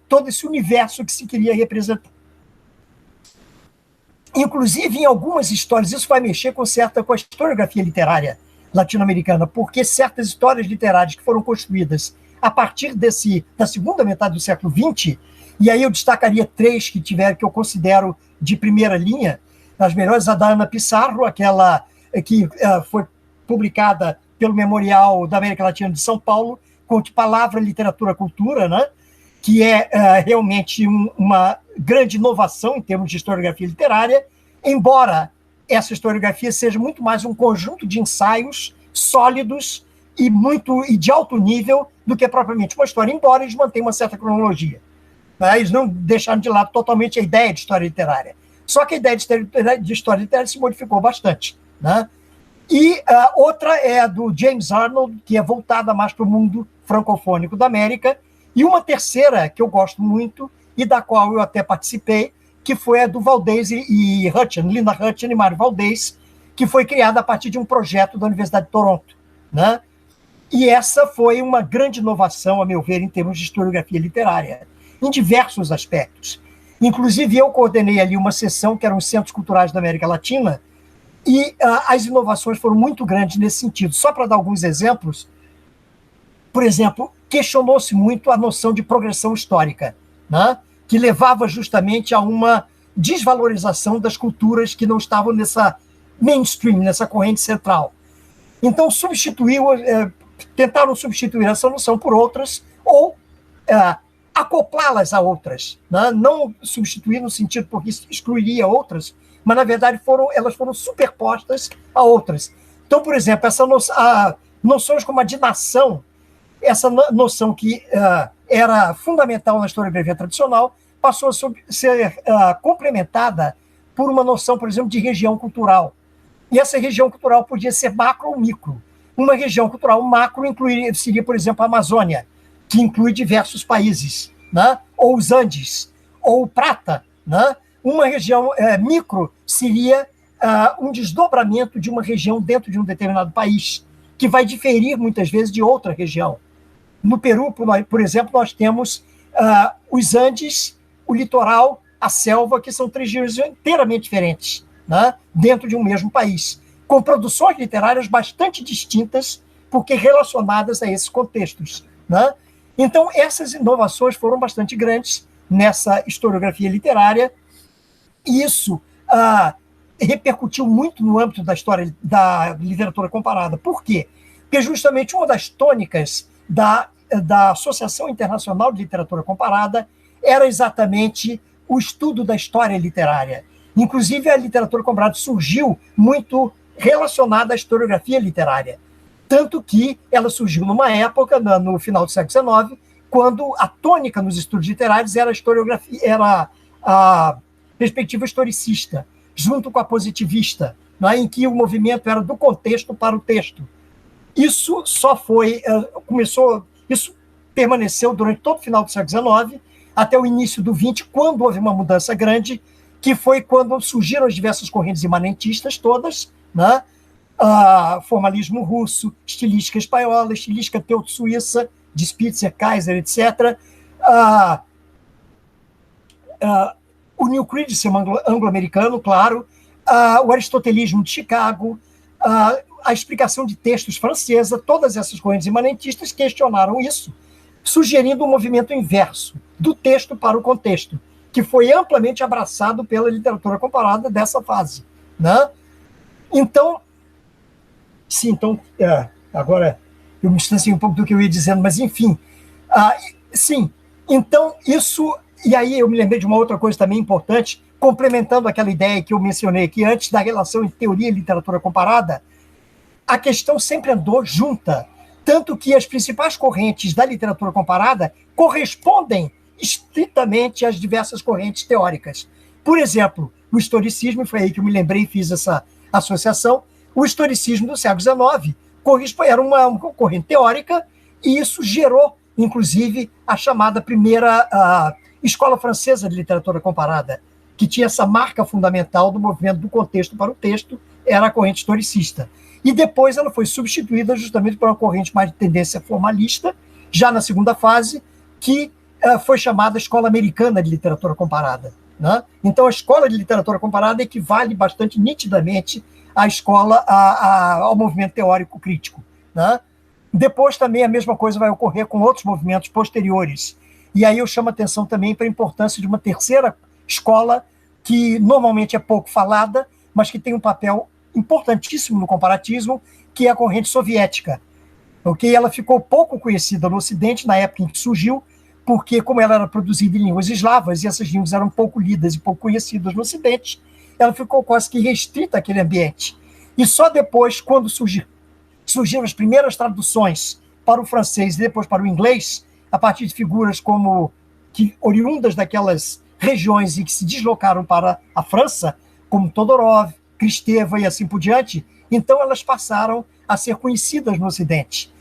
todo esse universo que se queria representar. Inclusive, em algumas histórias, isso vai mexer com a historiografia literária latino-americana, porque certas histórias literárias que foram construídas a partir da segunda metade do século XX, e aí eu destacaria três que eu considero de primeira linha, as melhores, a da Ana Pissarro, aquela que foi publicada pelo Memorial da América Latina de São Paulo, com Palavra, Literatura, Cultura, né? Que é realmente uma grande inovação em termos de historiografia literária, embora essa historiografia seja muito mais um conjunto de ensaios sólidos e de alto nível do que propriamente uma história, embora eles mantenham uma certa cronologia. Eles não deixaram de lado totalmente a ideia de história literária. Só que a ideia de história literária se modificou bastante. Né? E outra é a do James Arnold, que é voltada mais para o mundo francofônico da América, e uma terceira que eu gosto muito, e da qual eu até participei, que foi a do Valdez e Hutton, Linda Hutton e Mário Valdez, que foi criada a partir de um projeto da Universidade de Toronto. Né? E essa foi uma grande inovação, a meu ver, em termos de historiografia literária, em diversos aspectos. Inclusive, eu coordenei ali uma sessão que eram os Centros Culturais da América Latina, e as inovações foram muito grandes nesse sentido. Só para dar alguns exemplos, por exemplo, questionou-se muito a noção de progressão histórica, né? Que levava justamente a uma desvalorização das culturas que não estavam nessa mainstream, nessa corrente central. Então, tentaram substituir essa noção por outras, ou acoplá-las a outras, né? Não substituir no sentido porque excluiria outras, mas, na verdade, elas foram superpostas a outras. Então, por exemplo, noções como a de nação, essa noção que era fundamental na historiografia tradicional, passou a ser complementada por uma noção, por exemplo, de região cultural. E essa região cultural podia ser macro ou micro. Uma região cultural macro seria, por exemplo, a Amazônia, que inclui diversos países, né? Ou os Andes, ou o Prata. Né? Uma região micro seria um desdobramento de uma região dentro de um determinado país, que vai diferir, muitas vezes, de outra região. No Peru, por exemplo, nós temos os Andes, o litoral, a selva, que são três regiões inteiramente diferentes, né? Dentro de um mesmo país, com produções literárias bastante distintas, porque relacionadas a esses contextos. Né? Então, essas inovações foram bastante grandes nessa historiografia literária, e isso repercutiu muito no âmbito da literatura comparada. Por quê? Porque justamente uma das tônicas da Associação Internacional de Literatura Comparada era exatamente o estudo da história literária. Inclusive, a literatura comparada surgiu muito relacionada à historiografia literária, tanto que ela surgiu numa época, no final do século XIX, quando a tônica nos estudos literários era a perspectiva historicista, junto com a positivista, né, em que o movimento era do contexto para o texto. Isso permaneceu durante todo o final do século XIX, até o início do XX, quando houve uma mudança grande, que foi quando surgiram as diversas correntes imanentistas todas, né? Formalismo russo, estilística espanhola, estilística teuto-suíça, de Spitzer, Kaiser, etc. O New Criticism anglo-americano, claro, o aristotelismo de Chicago, a explicação de textos francesa, todas essas correntes imanentistas questionaram isso, sugerindo um movimento inverso, do texto para o contexto, que foi amplamente abraçado pela literatura comparada dessa fase. Né? Então, Sim, então, agora eu me distanciei um pouco do que eu ia dizendo, mas enfim. Sim, então isso... E aí eu me lembrei de uma outra coisa também importante, complementando aquela ideia que eu mencionei aqui antes da relação entre teoria e literatura comparada, a questão sempre andou junta, tanto que as principais correntes da literatura comparada correspondem estritamente às diversas correntes teóricas. Por exemplo, o historicismo, e foi aí que eu me lembrei e fiz essa associação, o historicismo do século XIX era uma corrente teórica, e isso gerou, inclusive, a chamada primeira Escola Francesa de Literatura Comparada, que tinha essa marca fundamental do movimento do contexto para o texto, era a corrente historicista. E depois ela foi substituída justamente por uma corrente mais de tendência formalista, já na segunda fase, que foi chamada Escola Americana de Literatura Comparada. Né? Então, a Escola de Literatura Comparada equivale bastante nitidamente à escola, ao movimento teórico crítico. Né? Depois também a mesma coisa vai ocorrer com outros movimentos posteriores. E aí eu chamo a atenção também para a importância de uma terceira escola que normalmente é pouco falada, mas que tem um papel importantíssimo no comparatismo, que é a corrente soviética. Okay? Ela ficou pouco conhecida no Ocidente na época em que surgiu, porque como ela era produzida em línguas eslavas, e essas línguas eram pouco lidas e pouco conhecidas no Ocidente, ela ficou quase que restrita àquele ambiente. E só depois, quando surgiram as primeiras traduções para o francês e depois para o inglês, a partir de figuras oriundas daquelas regiões e que se deslocaram para a França, como Todorov, Kristeva e assim por diante, então elas passaram a ser conhecidas no Ocidente.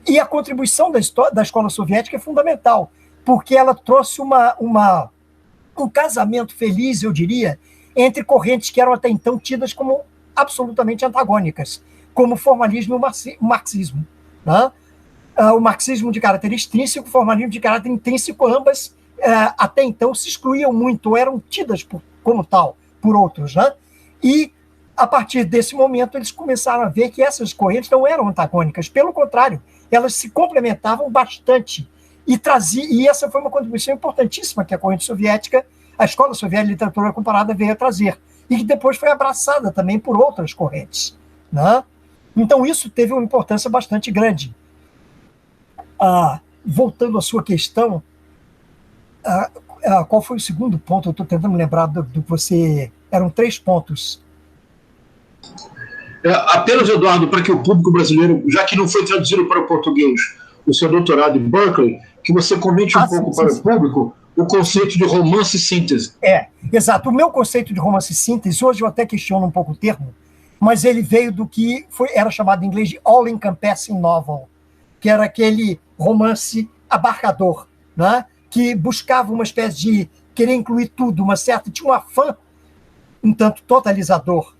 E a contribuição da escola soviética é fundamental, porque ela trouxe um casamento feliz, eu diria, entre correntes que eram até então tidas como absolutamente antagônicas, como o formalismo e o marxismo. Né? O marxismo de caráter extrínseco, o formalismo de caráter intrínseco, ambas até então se excluíam muito, ou eram tidas como tal por outros. Né? E, a partir desse momento, eles começaram a ver que essas correntes não eram antagônicas, pelo contrário, elas se complementavam bastante. E essa foi uma contribuição importantíssima que a corrente soviética, a Escola Soviética de Literatura Comparada, veio a trazer, e que depois foi abraçada também por outras correntes. Né? Então, isso teve uma importância bastante grande. Voltando à sua questão, qual foi o segundo ponto? Eu estou tentando me lembrar do que você... Eram 3 pontos. Apenas, Eduardo, para que o público brasileiro, já que não foi traduzido para o português, o seu doutorado em Berkeley, que você comente um pouco para o público o conceito de romance-síntese. Exato. O meu conceito de romance-síntese, hoje eu até questiono um pouco o termo, mas ele veio do que era chamado em inglês de all-encompassing novel, que era aquele romance abarcador, né? Que buscava uma espécie de querer incluir tudo, tinha um afã um tanto totalizador,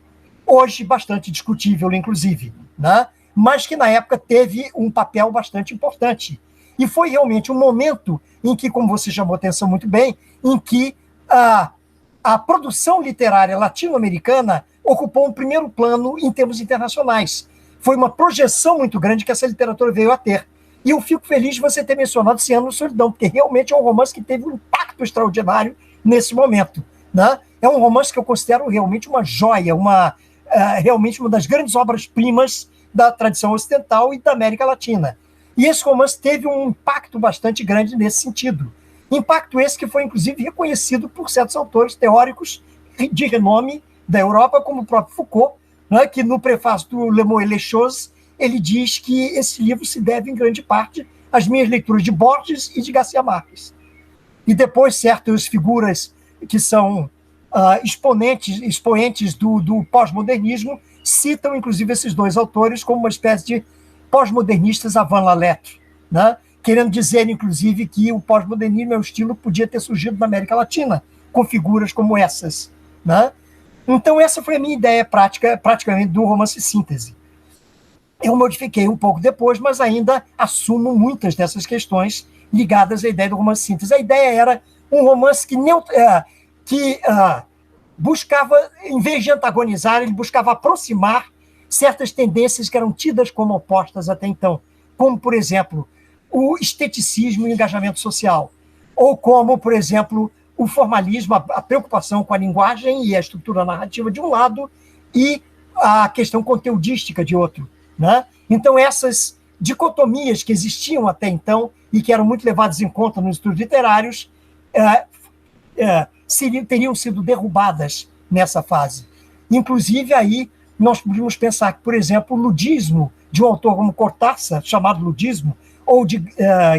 hoje bastante discutível, inclusive, né? Mas que na época teve um papel bastante importante. E foi realmente um momento em que, como você chamou atenção muito bem, em que a produção literária latino-americana ocupou um primeiro plano em termos internacionais. Foi uma projeção muito grande que essa literatura veio a ter. E eu fico feliz de você ter mencionado 100 Anos de Solidão, porque realmente é um romance que teve um impacto extraordinário nesse momento. Né? É um romance que eu considero realmente uma joia, realmente uma das grandes obras-primas da tradição ocidental e da América Latina. E esse romance teve um impacto bastante grande nesse sentido. Impacto esse que foi, inclusive, reconhecido por certos autores teóricos de renome da Europa, como o próprio Foucault, né, que no prefácio do Le Mot et les Choses, ele diz que esse livro se deve, em grande parte, às minhas leituras de Borges e de Garcia Marques. E depois, certas figuras que são expoentes do pós-modernismo citam, inclusive, esses 2 autores como uma espécie de pós-modernistas avant la lettre, né? Querendo dizer, inclusive, que o pós-modernismo é o estilo que podia ter surgido na América Latina, com figuras como essas. Né? Então, essa foi a minha ideia praticamente do romance-síntese. Eu modifiquei um pouco depois, mas ainda assumo muitas dessas questões ligadas à ideia do romance-síntese. A ideia era um romance que buscava, em vez de antagonizar, ele buscava aproximar certas tendências que eram tidas como opostas até então, como, por exemplo, o esteticismo e o engajamento social, ou como, por exemplo, o formalismo, a preocupação com a linguagem e a estrutura narrativa de um lado, e a questão conteudística de outro. né? Então, essas dicotomias que existiam até então e que eram muito levadas em conta nos estudos literários teriam sido derrubadas nessa fase. Inclusive, aí, nós podemos pensar que, por exemplo, o ludismo de um autor como Cortázar, chamado ludismo, ou de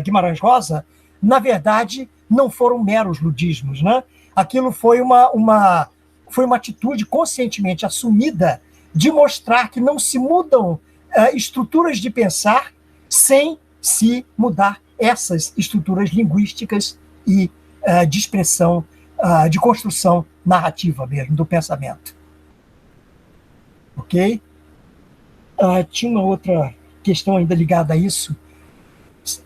Guimarães Rosa, na verdade, não foram meros ludismos, né? Aquilo foi uma atitude conscientemente assumida de mostrar que não se mudam estruturas de pensar sem se mudar essas estruturas linguísticas e de expressão, de construção narrativa mesmo, do pensamento. Ok? Tinha uma outra questão ainda ligada a isso,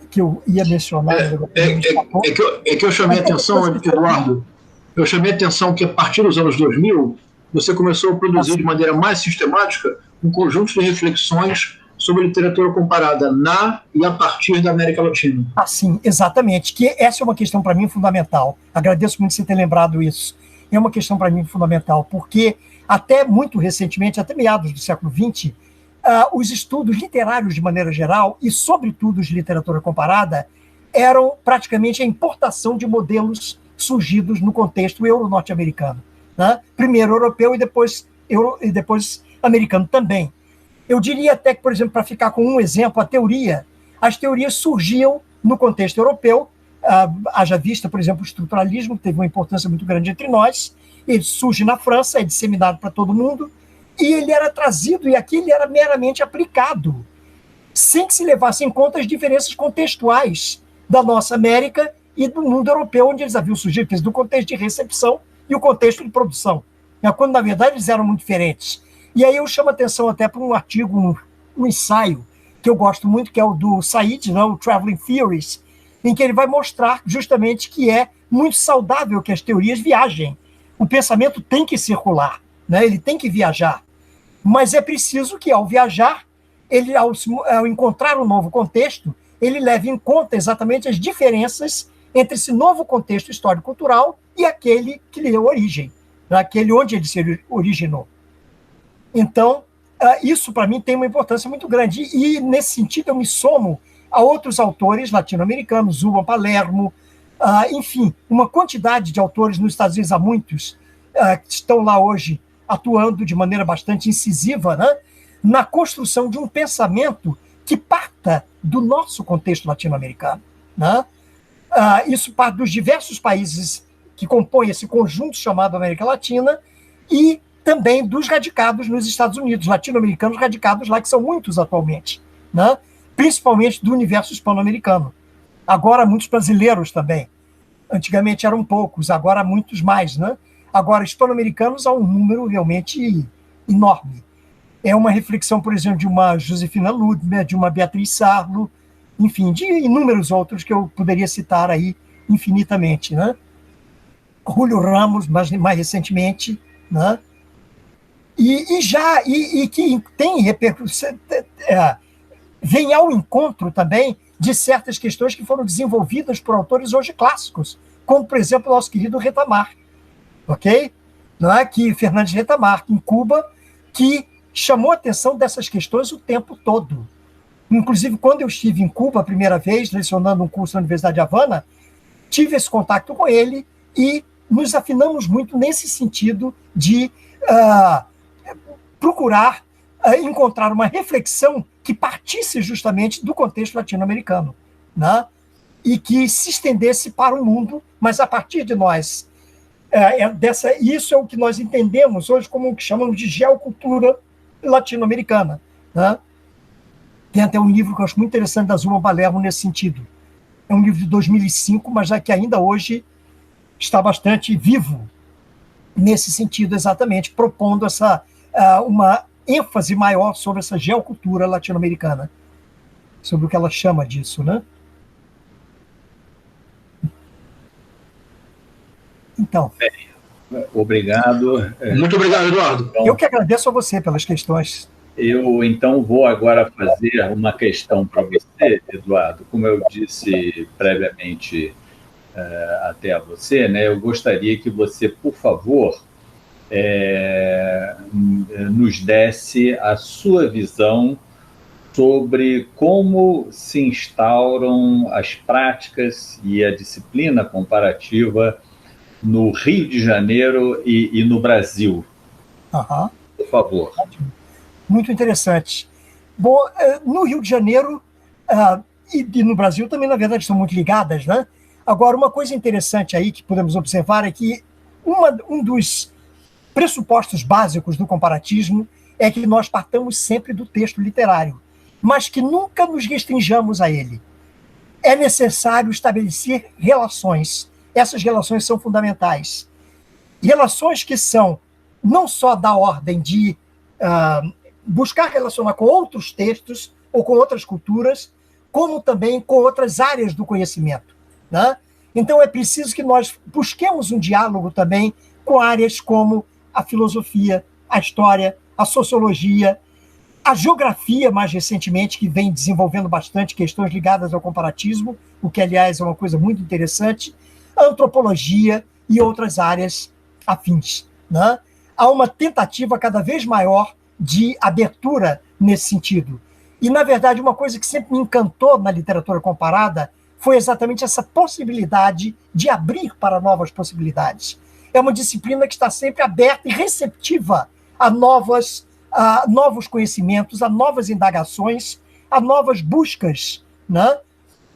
que eu ia mencionar. É que eu chamei a atenção, Eduardo, eu chamei a atenção que a partir dos anos 2000, você começou a produzir de maneira mais sistemática um conjunto de reflexões sobre literatura comparada na e a partir da América Latina. Sim, exatamente, que essa é uma questão para mim fundamental. Agradeço muito você ter lembrado isso. É uma questão para mim fundamental, porque até muito recentemente, até meados do século XX, os estudos literários de maneira geral, e sobretudo os de literatura comparada, eram praticamente a importação de modelos surgidos no contexto euro-norte-americano, né? Primeiro europeu e depois americano também. Eu diria até que, por exemplo, para ficar com um exemplo, as teorias surgiam no contexto europeu, haja vista, por exemplo, o estruturalismo, que teve uma importância muito grande entre nós, ele surge na França, é disseminado para todo mundo, e ele era trazido, e aqui ele era meramente aplicado, sem que se levasse em conta as diferenças contextuais da nossa América e do mundo europeu, onde eles haviam surgido, do contexto de recepção e o contexto de produção, quando, na verdade, eles eram muito diferentes. E aí eu chamo a atenção até para um artigo, um ensaio, que eu gosto muito, que é o do Said, o Traveling Theories, em que ele vai mostrar justamente que é muito saudável que as teorias viajem. O pensamento tem que circular, né? Ele tem que viajar. Mas é preciso que, ao viajar, ele, ao encontrar um novo contexto, ele leve em conta exatamente as diferenças entre esse novo contexto histórico-cultural e aquele que lhe deu origem, aquele onde ele se originou. Então, isso para mim tem uma importância muito grande. E, nesse sentido, eu me somo a outros autores latino-americanos, Zuma Palermo, enfim, uma quantidade de autores nos Estados Unidos, há muitos, que estão lá hoje atuando de maneira bastante incisiva, né, na construção de um pensamento que parta do nosso contexto latino-americano, né? Isso parte dos diversos países que compõem esse conjunto chamado América Latina e também dos radicados nos Estados Unidos, latino-americanos radicados lá, que são muitos atualmente, né? Principalmente do universo hispano-americano. Agora, muitos brasileiros também. Antigamente eram poucos, agora muitos mais, né? Agora, hispano-americanos há um número realmente enorme. É uma reflexão, por exemplo, de uma Josefina Ludmer, de uma Beatriz Sarlo, enfim, de inúmeros outros que eu poderia citar aí infinitamente, né? Julio Ramos, mais recentemente, né? E que tem repercussão, vem ao encontro também de certas questões que foram desenvolvidas por autores hoje clássicos, como, por exemplo, o nosso querido Retamar, ok? Não é? Que Fernandes Retamar, em Cuba, que chamou a atenção dessas questões o tempo todo. Inclusive, quando eu estive em Cuba a primeira vez, lecionando um curso na Universidade de Havana, tive esse contato com ele e nos afinamos muito nesse sentido de procurar encontrar uma reflexão que partisse justamente do contexto latino-americano, né? E que se estendesse para o mundo, mas a partir de nós. Isso é o que nós entendemos hoje como o que chamamos de geocultura latino-americana, né? Tem até um livro que eu acho muito interessante da Zuma Palermo nesse sentido. É um livro de 2005, mas já que ainda hoje está bastante vivo nesse sentido exatamente, propondo uma ênfase maior sobre essa geocultura latino-americana, sobre o que ela chama disso, né? Então. Obrigado. Muito obrigado, Eduardo. Eu que agradeço a você pelas questões. Eu, então, vou agora fazer uma questão para você, Eduardo. Como eu disse previamente até a você, né, eu gostaria que você, por favor, nos desse a sua visão sobre como se instauram as práticas e a disciplina comparativa no Rio de Janeiro e no Brasil. Uhum. Por favor. Muito interessante. Bom, no Rio de Janeiro e no Brasil também, na verdade, estão muito ligadas, né? Agora, uma coisa interessante aí que podemos observar é que um dos pressupostos básicos do comparatismo é que nós partamos sempre do texto literário, mas que nunca nos restringamos a ele. É necessário estabelecer relações. Essas relações são fundamentais. Relações que são não só da ordem de buscar relacionar com outros textos ou com outras culturas, como também com outras áreas do conhecimento, né? Então é preciso que nós busquemos um diálogo também com áreas como a filosofia, a história, a sociologia, a geografia, mais recentemente, que vem desenvolvendo bastante questões ligadas ao comparatismo, o que, aliás, é uma coisa muito interessante, a antropologia e outras áreas afins, né? Há uma tentativa cada vez maior de abertura nesse sentido. E, na verdade, uma coisa que sempre me encantou na literatura comparada foi exatamente essa possibilidade de abrir para novas possibilidades. É uma disciplina que está sempre aberta e receptiva a novos conhecimentos, a novas indagações, a novas buscas, né?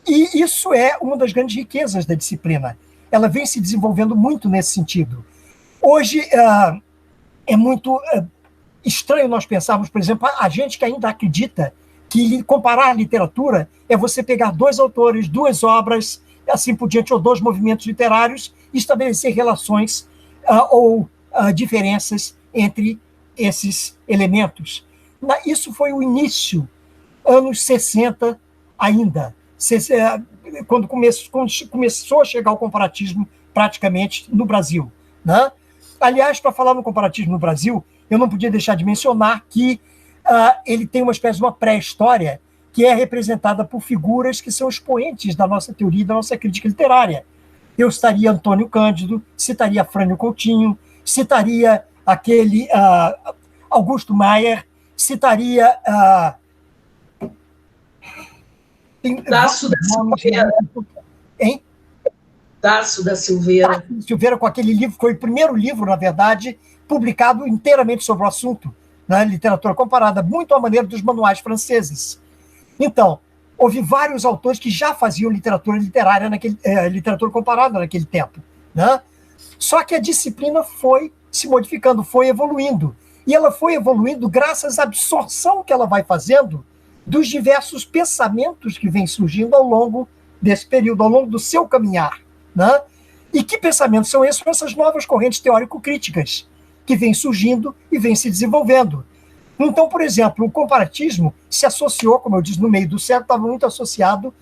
E isso é uma das grandes riquezas da disciplina. Ela vem se desenvolvendo muito nesse sentido. Hoje é muito estranho nós pensarmos, por exemplo, a gente que ainda acredita que comparar a literatura é você pegar dois autores, duas obras, assim por diante, ou dois movimentos literários, e estabelecer relações ou diferenças entre esses elementos. Isso foi o início, anos 60 ainda, quando começou a chegar o comparatismo praticamente no Brasil, né? Aliás, para falar no comparatismo no Brasil, eu não podia deixar de mencionar que ele tem uma espécie de uma pré-história que é representada por figuras que são expoentes da nossa teoria, da nossa crítica literária. Eu citaria Antônio Cândido, citaria Frânio Coutinho, citaria aquele Augusto Maier, citaria... Tasso da Silveira. Hein? Tasso da Silveira. Tasso da Silveira, com aquele livro, foi o primeiro livro, na verdade, publicado inteiramente sobre o assunto, na literatura comparada, muito à maneira dos manuais franceses. Então, houve vários autores que já faziam literatura literária, literatura comparada naquele tempo, né? Só que a disciplina foi se modificando, foi evoluindo. E ela foi evoluindo graças à absorção que ela vai fazendo dos diversos pensamentos que vêm surgindo ao longo desse período, ao longo do seu caminhar, né? E que pensamentos são esses? São essas novas correntes teórico-críticas que vêm surgindo e vêm se desenvolvendo. Então, por exemplo, o comparatismo se associou, como eu disse, no meio do século, estava muito associado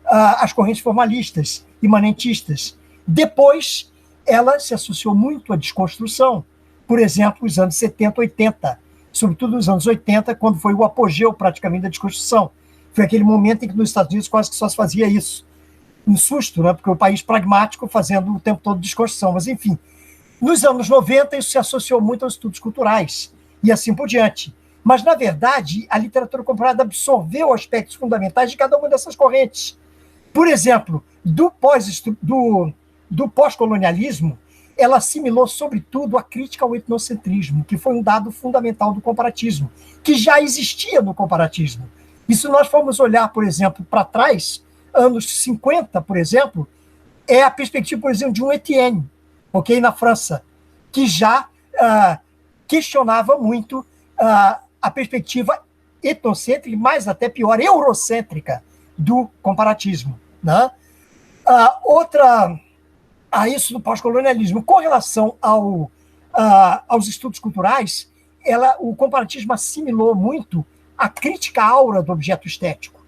às correntes formalistas, imanentistas. Depois, ela se associou muito à desconstrução. Por exemplo, os anos 70, 80, sobretudo nos anos 80, quando foi o apogeu praticamente da desconstrução. Foi aquele momento em que nos Estados Unidos quase que só se fazia isso. Um susto, né? Porque o país pragmático fazendo o tempo todo desconstrução. Mas, enfim, nos anos 90, isso se associou muito aos estudos culturais e assim por diante. Mas, na verdade, a literatura comparada absorveu aspectos fundamentais de cada uma dessas correntes. Por exemplo, do pós-colonialismo, ela assimilou, sobretudo, a crítica ao etnocentrismo, que foi um dado fundamental do comparatismo, que já existia no comparatismo. E se nós formos olhar, por exemplo, para trás, anos 50, por exemplo, é a perspectiva, por exemplo, de um Etienne, na França, que já questionava muito a perspectiva etnocêntrica, e mais até pior, eurocêntrica do comparatismo, né? A isso do pós-colonialismo. Com relação aos estudos culturais, o comparatismo assimilou muito a crítica aura do objeto estético,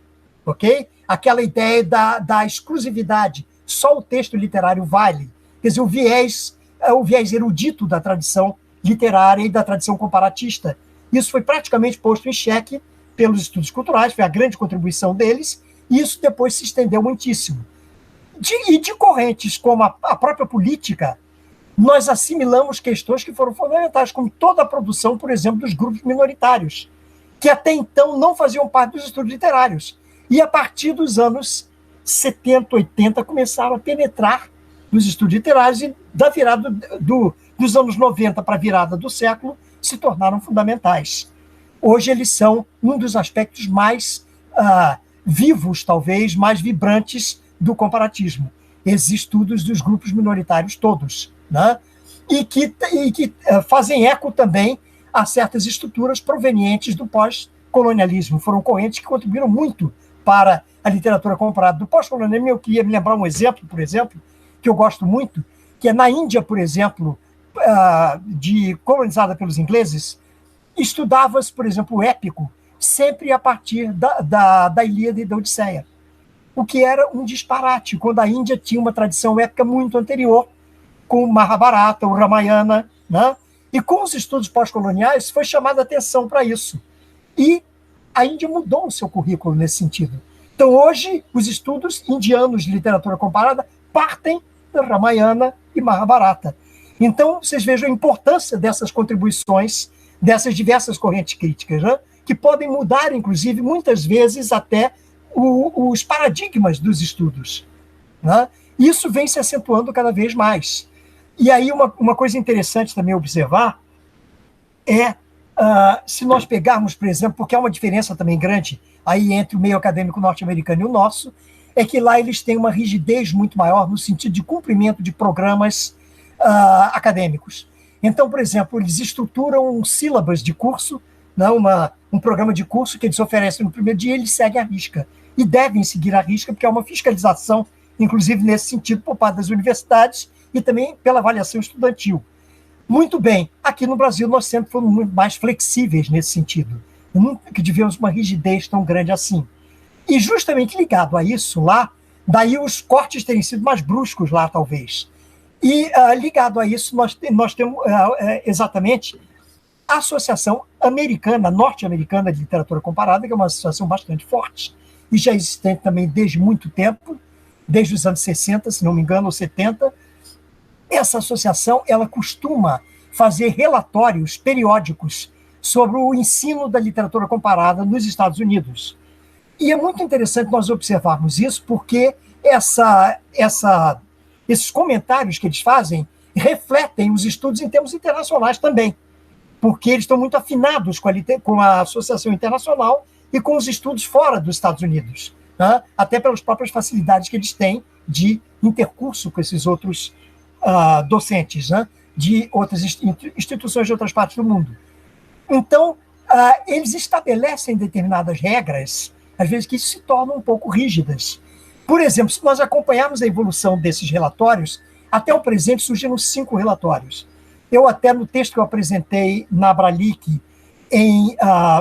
ok? Aquela ideia da exclusividade, só o texto literário vale. Quer dizer, o viés erudito da tradição literária e da tradição comparatista. Isso foi praticamente posto em xeque pelos estudos culturais, foi a grande contribuição deles, e isso depois se estendeu muitíssimo. De correntes como a própria política, nós assimilamos questões que foram fundamentais, como toda a produção, por exemplo, dos grupos minoritários. que até então não faziam parte dos estudos literários. E a partir dos anos 70, 80, começaram a penetrar nos estudos literários e da virada dos anos 90 para a virada do século se tornaram fundamentais. Hoje eles são um dos aspectos mais vivos, talvez, mais vibrantes do comparatismo. Esses estudos dos grupos minoritários todos, né? E que fazem eco também a certas estruturas provenientes do pós-colonialismo. Foram correntes que contribuíram muito para a literatura comparada. Do pós-colonialismo, eu queria me lembrar um exemplo, por exemplo, que eu gosto muito, que é na Índia, por exemplo, colonizada pelos ingleses, estudava-se, por exemplo, o épico, sempre a partir da Ilíada e da Odisseia, o que era um disparate, quando a Índia tinha uma tradição épica muito anterior, com o Mahabharata, o Ramayana, né? E com os estudos pós-coloniais foi chamada a atenção para isso. E a Índia mudou o seu currículo nesse sentido. Então, hoje, os estudos indianos de literatura comparada partem da Ramayana e Mahabharata. Então, vocês vejam a importância dessas contribuições, dessas diversas correntes críticas, né? Que podem mudar, inclusive, muitas vezes até os paradigmas dos estudos, né? Isso vem se acentuando cada vez mais. E aí uma coisa interessante também observar é, se nós pegarmos, por exemplo, porque há uma diferença também grande aí entre o meio acadêmico norte-americano e o nosso, é que lá eles têm uma rigidez muito maior no sentido de cumprimento de programas acadêmicos. Então, por exemplo, eles estruturam sílabas de curso, né, um programa de curso que eles oferecem no primeiro dia, eles seguem à risca. E devem seguir à risca, porque há uma fiscalização, inclusive nesse sentido, por parte das universidades e também pela avaliação estudantil. Muito bem, aqui no Brasil nós sempre fomos muito mais flexíveis nesse sentido, nunca que tivemos uma rigidez tão grande assim. E justamente ligado a isso lá, daí os cortes terem sido mais bruscos lá, talvez. E ligado a isso, nós temos exatamente a Associação Norte-Americana de Literatura Comparada, que é uma associação bastante forte, e já existente também desde muito tempo, desde os anos 60, se não me engano, ou 70. Essa associação ela costuma fazer relatórios periódicos sobre o ensino da literatura comparada nos Estados Unidos. E é muito interessante nós observarmos isso, porque esses comentários que eles fazem refletem os estudos em termos internacionais também, porque eles estão muito afinados com a Associação Internacional e com os estudos fora dos Estados Unidos, né? Até pelas próprias facilidades que eles têm de intercurso com esses outros docentes, né? De outras instituições de outras partes do mundo. Então, eles estabelecem determinadas regras, às vezes que se tornam um pouco rígidas. Por exemplo, se nós acompanharmos a evolução desses relatórios, até o presente surgiram 5 relatórios. Eu até no texto que eu apresentei na Abralic, em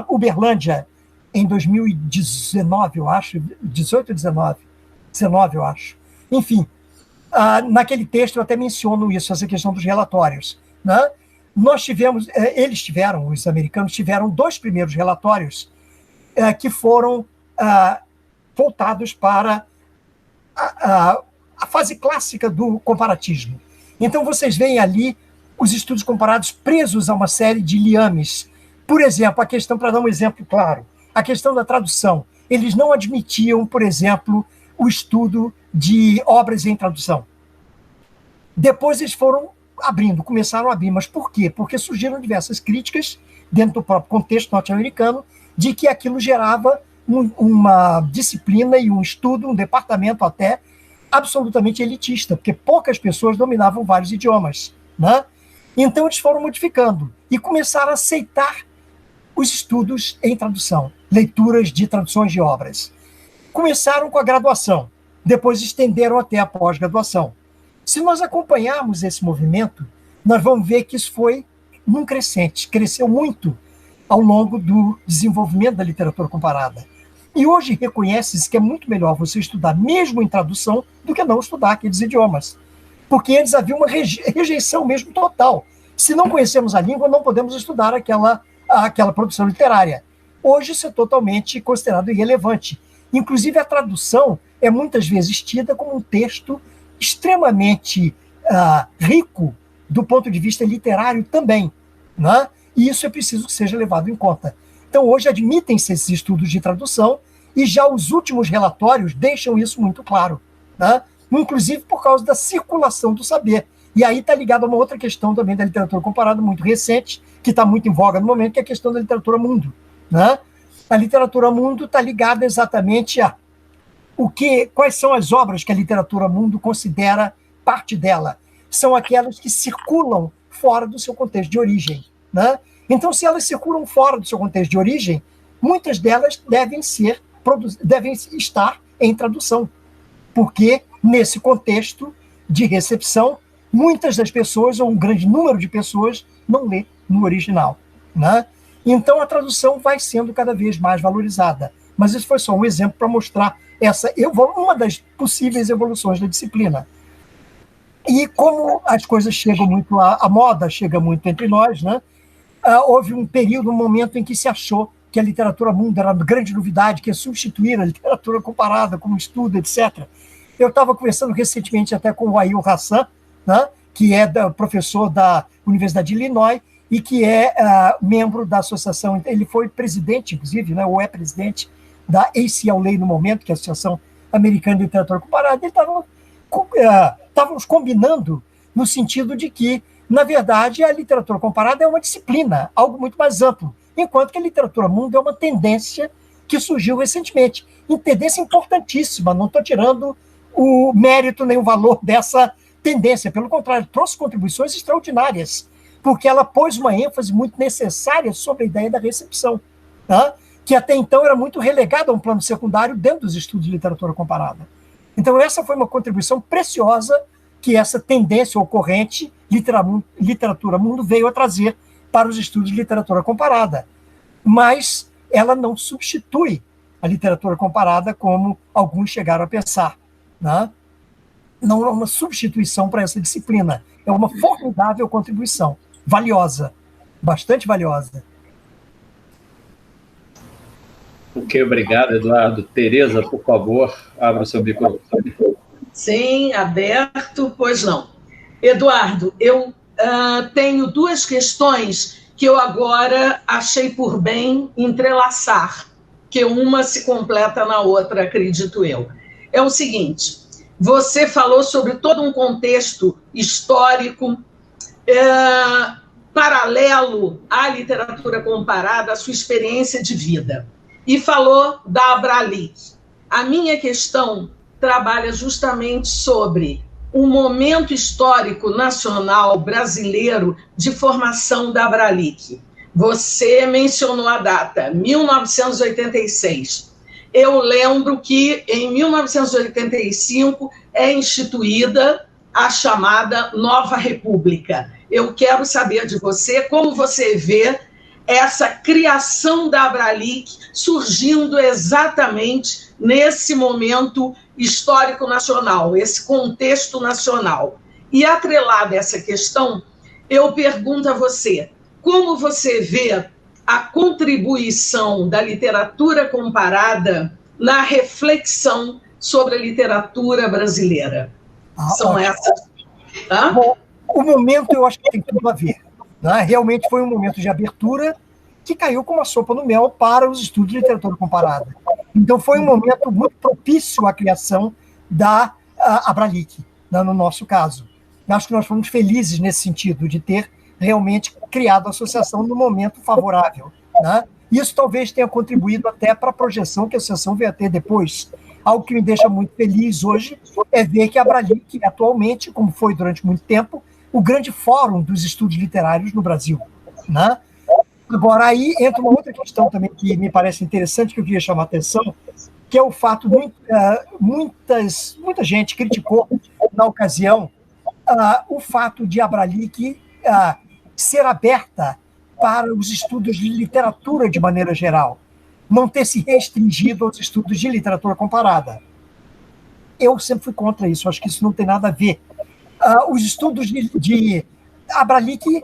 Uberlândia, em 2019, eu acho, 18 ou 19, eu acho. Enfim, naquele texto eu até menciono isso, essa questão dos relatórios, né? Os americanos tiveram 2 primeiros relatórios que foram voltados para a fase clássica do comparatismo. Então, vocês veem ali os estudos comparados presos a uma série de liames. Por exemplo, para dar um exemplo claro, a questão da tradução. Eles não admitiam, por exemplo, o estudo de obras em tradução. Depois eles começaram a abrir. Mas por quê? Porque surgiram diversas críticas, dentro do próprio contexto norte-americano, de que aquilo gerava uma disciplina e um estudo, um departamento até, absolutamente elitista, porque poucas pessoas dominavam vários idiomas, né? Então eles foram modificando e começaram a aceitar os estudos em tradução, leituras de traduções de obras. Começaram com a graduação, depois estenderam até a pós-graduação. Se nós acompanharmos esse movimento, nós vamos ver que isso foi num crescente, cresceu muito ao longo do desenvolvimento da literatura comparada. E hoje reconhece-se que é muito melhor você estudar mesmo em tradução do que não estudar aqueles idiomas. Porque eles haviam uma rejeição mesmo total. Se não conhecemos a língua, não podemos estudar aquela produção literária. Hoje isso é totalmente considerado irrelevante. Inclusive a tradução é muitas vezes tida como um texto extremamente rico do ponto de vista literário também, né? E isso é preciso que seja levado em conta. Então, hoje, admitem-se esses estudos de tradução e já os últimos relatórios deixam isso muito claro, né? Inclusive por causa da circulação do saber. E aí está ligado a uma outra questão também da literatura comparada muito recente, que está muito em voga no momento, que é a questão da literatura mundo, né? A literatura mundo está ligada exatamente a quais são as obras que a literatura mundo considera parte dela. São aquelas que circulam fora do seu contexto de origem, né? Então, se elas circulam fora do seu contexto de origem, muitas delas devem estar em tradução, porque nesse contexto de recepção, muitas das pessoas, ou um grande número de pessoas, não lê no original, né? Então, a tradução vai sendo cada vez mais valorizada. Mas isso foi só um exemplo para mostrar uma das possíveis evoluções da disciplina. E como as coisas chegam muito, a moda chega muito entre nós, né? Houve um período, um momento em que se achou que a literatura mundo era uma grande novidade, que ia substituir a literatura comparada como estudo, etc. Eu estava conversando recentemente até com o Ail Hassan, né? Que é professor da Universidade de Illinois e que é membro da associação, ele foi presidente, inclusive, né? Ou é presidente da ACLA no momento, que é a Associação Americana de Literatura Comparada. Estávamos combinando no sentido de que, na verdade, a literatura comparada é uma disciplina, algo muito mais amplo, enquanto que a literatura mundo é uma tendência que surgiu recentemente. Uma tendência importantíssima, não estou tirando o mérito nem o valor dessa tendência, pelo contrário, trouxe contribuições extraordinárias, porque ela pôs uma ênfase muito necessária sobre a ideia da recepção, né? Que até então era muito relegada a um plano secundário dentro dos estudos de literatura comparada. Então, essa foi uma contribuição preciosa que essa tendência ocorrente, literatura mundo, veio a trazer para os estudos de literatura comparada. Mas ela não substitui a literatura comparada como alguns chegaram a pensar, né? Não é uma substituição para essa disciplina. É uma formidável contribuição, valiosa, bastante valiosa. Ok, obrigado, Eduardo. Tereza, por favor, abra o seu microfone. Sim, aberto, pois não. Eduardo, eu tenho duas questões que eu agora achei por bem entrelaçar, que uma se completa na outra, acredito eu. É o seguinte, você falou sobre todo um contexto histórico paralelo à literatura comparada, à sua experiência de vida, e falou da Abralik. A minha questão trabalha justamente sobre um momento histórico nacional brasileiro de formação da Abralik. Você mencionou a data, 1986. Eu lembro que em 1985 é instituída a chamada Nova República. Eu quero saber de você como você vê essa criação da Abralik surgindo exatamente nesse momento histórico nacional, esse contexto nacional. E atrelada a essa questão, eu pergunto a você, como você vê a contribuição da literatura comparada na reflexão sobre a literatura brasileira? São essas. Bom, o momento eu acho que tem tudo a ver, né? Realmente foi um momento de abertura que caiu como uma sopa no mel para os estudos de literatura comparada. Então foi um momento muito propício à criação da Abralik, né, no nosso caso. Eu acho que nós fomos felizes nesse sentido, de ter realmente criado a associação no momento favorável, né? Isso talvez tenha contribuído até para a projeção que a associação veio a ter depois. Algo que me deixa muito feliz hoje é ver que a Abralik, atualmente, como foi durante muito tempo, o grande fórum dos estudos literários no Brasil, né? Agora, aí entra uma outra questão também que me parece interessante, que eu queria chamar a atenção, que é o fato de muita gente criticou, na ocasião, o fato de a Abralik ser aberta para os estudos de literatura de maneira geral, não ter se restringido aos estudos de literatura comparada. Eu sempre fui contra isso, acho que isso não tem nada a ver. Os estudos de Abralik,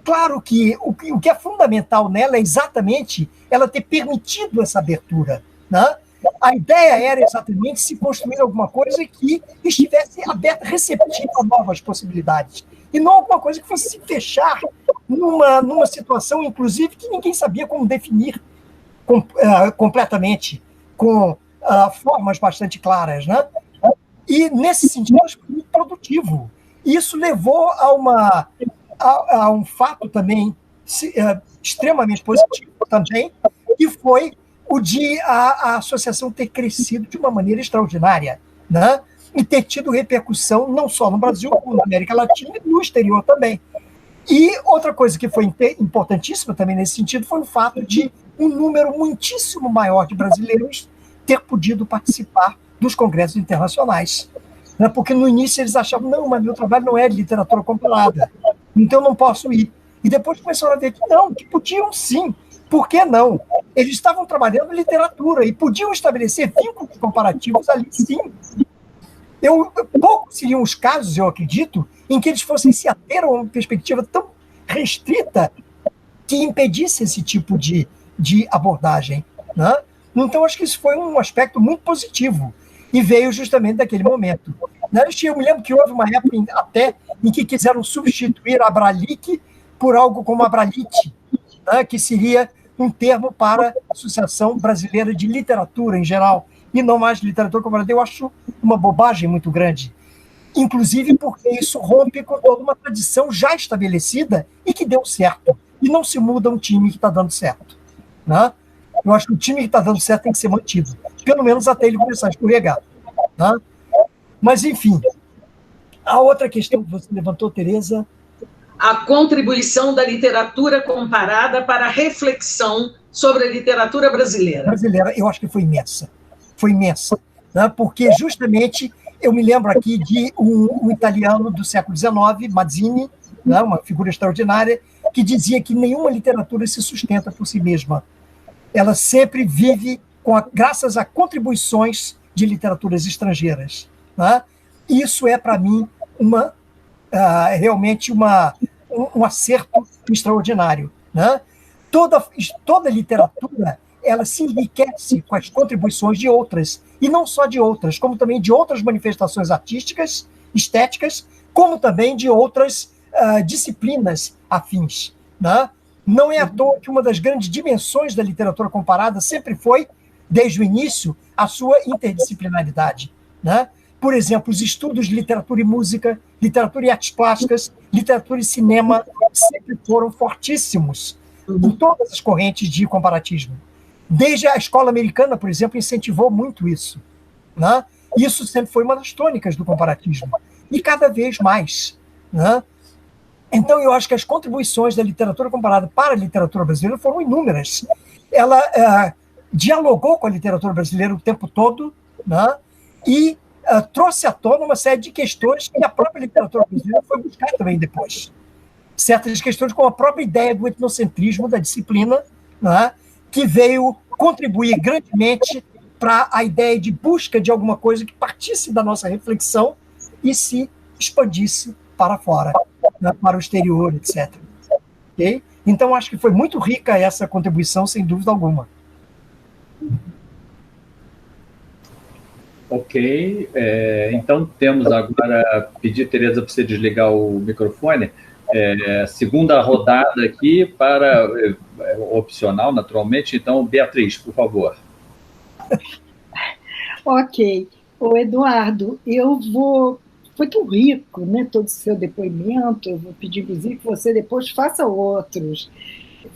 claro que o que é fundamental nela é exatamente ela ter permitido essa abertura, né? A ideia era exatamente se construir alguma coisa que estivesse aberta, receptiva a novas possibilidades, e não alguma coisa que fosse se fechar numa situação, inclusive, que ninguém sabia como definir completamente, com formas bastante claras, né? E, nesse sentido, acho muito produtivo. Isso levou a um fato também extremamente positivo também, que foi o de a associação ter crescido de uma maneira extraordinária, né? E ter tido repercussão não só no Brasil, como na América Latina e no exterior também. E outra coisa que foi importantíssima também nesse sentido foi o fato de um número muitíssimo maior de brasileiros ter podido participar dos congressos internacionais. Né? Porque no início eles achavam, não, mas meu trabalho não é de literatura comparada, então não posso ir. E depois começaram a ver que não, que podiam sim. Por que não? Eles estavam trabalhando em literatura e podiam estabelecer vínculos comparativos ali sim. Poucos seriam os casos, eu acredito, em que eles fossem se ater a uma perspectiva tão restrita que impedisse esse tipo de abordagem. Né? Então, acho que isso foi um aspecto muito positivo e veio justamente daquele momento. Eu me lembro que houve uma época até em que quiseram substituir a Abralic por algo como Abralite, né? Que seria um termo para a Associação Brasileira de Literatura em geral, e não mais literatura comparada. Eu acho uma bobagem muito grande, inclusive porque isso rompe com toda uma tradição já estabelecida e que deu certo, e não se muda um time que está dando certo. Né? Eu acho que o time que está dando certo tem que ser mantido, pelo menos até ele começar a escorregar. Né? Mas, enfim, a outra questão que você levantou, Tereza... A contribuição da literatura comparada para a reflexão sobre a literatura brasileira. Brasileira, eu acho que foi imensa. Foi imensa. Né? Porque, justamente, eu me lembro aqui de um italiano do século XIX, Mazzini, né? Uma figura extraordinária, que dizia que nenhuma literatura se sustenta por si mesma. Ela sempre vive graças a contribuições de literaturas estrangeiras. Né? Isso é, para mim, realmente um acerto extraordinário. Né? Toda literatura ela se enriquece com as contribuições de outras, e não só de outras, como também de outras manifestações artísticas, estéticas, como também de outras disciplinas afins. Né? Não é à toa que uma das grandes dimensões da literatura comparada sempre foi, desde o início, a sua interdisciplinaridade. Né? Por exemplo, os estudos de literatura e música, literatura e artes plásticas, literatura e cinema sempre foram fortíssimos em todas as correntes de comparatismo. Desde a escola americana, por exemplo, incentivou muito isso. Né? Isso sempre foi uma das tônicas do comparatismo. E cada vez mais. Né? Então, eu acho que as contribuições da literatura comparada para a literatura brasileira foram inúmeras. Ela dialogou com a literatura brasileira o tempo todo, né? E trouxe à tona uma série de questões que a própria literatura brasileira foi buscar também depois. Certas questões como a própria ideia do etnocentrismo da disciplina, né? Que veio contribuir grandemente para a ideia de busca de alguma coisa que partisse da nossa reflexão e se expandisse para fora, né? Para o exterior, etc. Okay? Então, acho que foi muito rica essa contribuição, sem dúvida alguma. Ok, então temos agora, pedir, Tereza, para você desligar o microfone, segunda rodada aqui para, opcional, naturalmente, então, Beatriz, por favor. Ok, Eduardo, foi tão rico, né, todo o seu depoimento, eu vou pedir, inclusive, que você depois faça outros,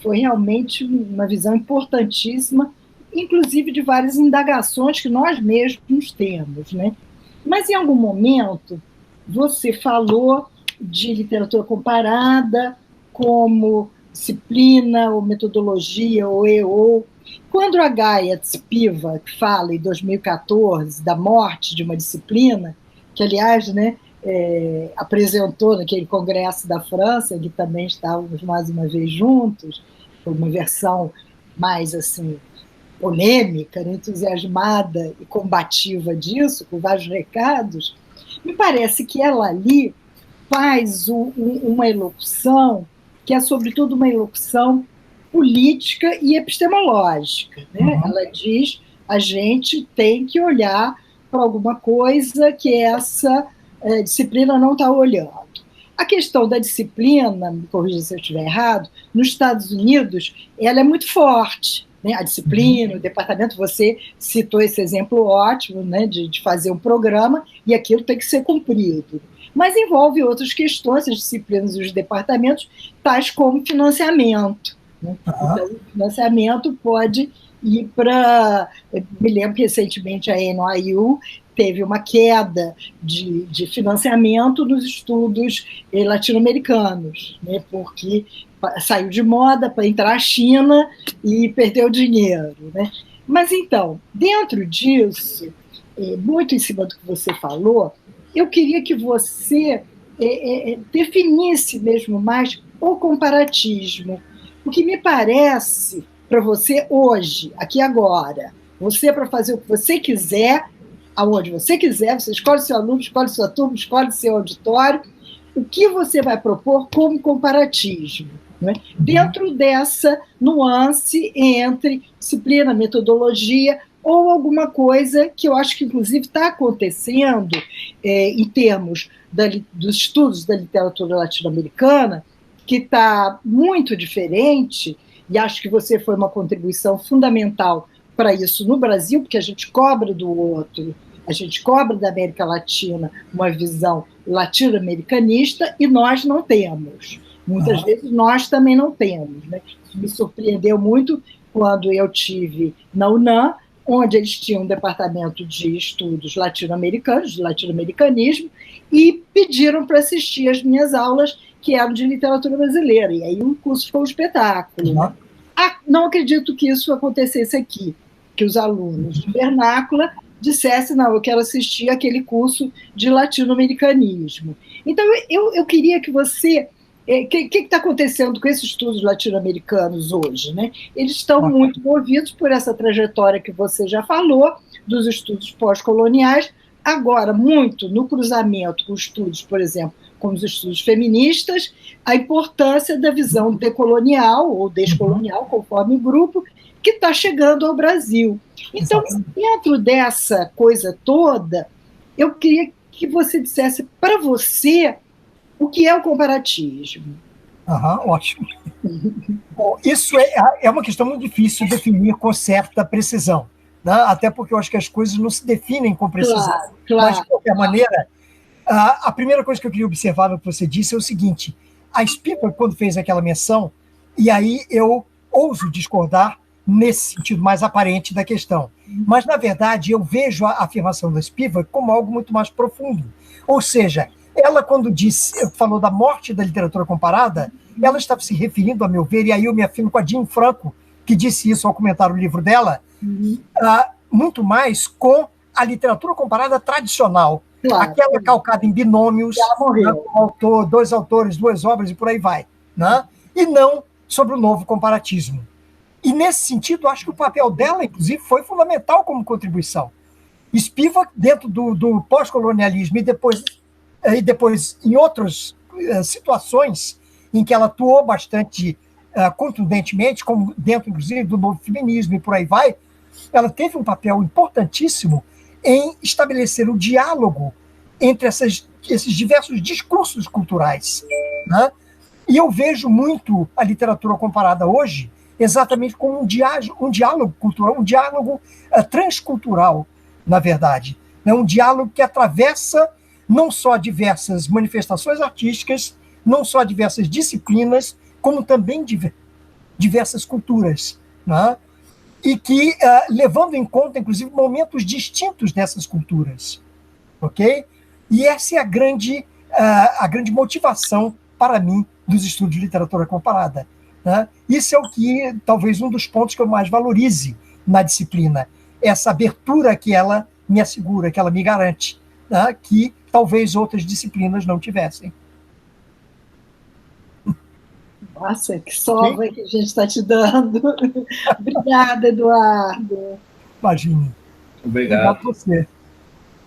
foi realmente uma visão importantíssima, inclusive de várias indagações que nós mesmos temos, né? Mas, em algum momento, você falou de literatura comparada como disciplina ou metodologia ou quando a Gaia Spivak fala, em 2014, da morte de uma disciplina, que, aliás, né, apresentou naquele congresso da França, que também estávamos mais uma vez juntos, uma versão mais, assim, polêmica, entusiasmada e combativa disso, com vários recados, me parece que ela ali faz uma elocução que é, sobretudo, uma elocução política e epistemológica. Né? Ela diz a gente tem que olhar para alguma coisa que essa disciplina não está olhando. A questão da disciplina, me corrija se eu estiver errado, nos Estados Unidos, ela é muito forte. né, a disciplina, o departamento, você citou esse exemplo ótimo, né, de fazer um programa, e aquilo tem que ser cumprido. Mas envolve outras questões, as disciplinas e os departamentos, tais como financiamento. Né? Então, o financiamento pode ir para... Me lembro que recentemente a NYU teve uma queda de financiamento nos estudos latino-americanos, né? Porque saiu de moda para entrar a China e perdeu dinheiro. Né? Mas, então, dentro disso, muito em cima do que você falou, eu queria que você definisse mesmo mais o comparatismo. O que me parece para você hoje, aqui e agora, você para fazer o que você quiser, aonde você quiser, você escolhe seu aluno, escolhe sua turma, escolhe seu auditório, o que você vai propor como comparatismo? Né? Dentro dessa nuance entre disciplina, metodologia, ou alguma coisa que eu acho que, inclusive, está acontecendo em termos dos estudos da literatura latino-americana, que está muito diferente, e acho que você foi uma contribuição fundamental para isso no Brasil, porque a gente cobra do outro, a gente cobra da América Latina uma visão latino-americanista, e nós não temos. Muitas vezes nós também não temos. Né? Me surpreendeu muito quando eu tive na UNAM, onde eles tinham um departamento de estudos latino-americanos, de latino-americanismo, e pediram para assistir às minhas aulas, que eram de literatura brasileira. E aí o curso foi um espetáculo. Né? Não acredito que isso acontecesse aqui, que os alunos de vernácula dissessem, não, eu quero assistir aquele curso de latino-americanismo. Então, eu queria que você... O que está acontecendo com esses estudos latino-americanos hoje? Né? Eles estão muito movidos por essa trajetória que você já falou, dos estudos pós-coloniais, agora muito no cruzamento com estudos, por exemplo, como os estudos feministas, a importância da visão decolonial ou descolonial, conforme o grupo, que está chegando ao Brasil. Então, dentro dessa coisa toda, eu queria que você dissesse para você o que é o comparatismo. Ótimo. Bom, isso é uma questão muito difícil de definir com certa precisão, né? Até porque eu acho que as coisas não se definem com precisão. Claro. Mas, de qualquer maneira, a primeira coisa que eu queria observar no que você disse é o seguinte: a Spivak, quando fez aquela menção, e aí eu ouso discordar nesse sentido mais aparente da questão, mas, na verdade, eu vejo a afirmação da Spivak como algo muito mais profundo. Ou seja, ela, quando falou da morte da literatura comparada, ela estava se referindo, a meu ver, e aí eu me afino com a Jean Franco, que disse isso ao comentar o livro dela, muito mais com a literatura comparada tradicional, aquela calcada em binômios, dois autores, duas obras e por aí vai, né? E não sobre o novo comparatismo. E, nesse sentido, acho que o papel dela, inclusive, foi fundamental como contribuição. Spivak, dentro do pós-colonialismo e depois em outras situações em que ela atuou bastante contundentemente, como dentro, inclusive, do novo feminismo e por aí vai, ela teve um papel importantíssimo em estabelecer o diálogo entre esses diversos discursos culturais. Né? E eu vejo muito a literatura comparada hoje exatamente como um diálogo cultural, um diálogo transcultural, na verdade. Né? Um diálogo que atravessa não só diversas manifestações artísticas, não só diversas disciplinas, como também diversas culturas. Né? E que, levando em conta, inclusive, momentos distintos dessas culturas. Ok? E essa é a grande motivação, para mim, dos estudos de literatura comparada. Né? Isso é o que, talvez, um dos pontos que eu mais valorize na disciplina, essa abertura que ela me assegura, que ela me garante, né? Que talvez outras disciplinas não tivessem. Nossa, que salva que a gente está te dando. Obrigada, Eduardo. Imagine. Obrigado a você.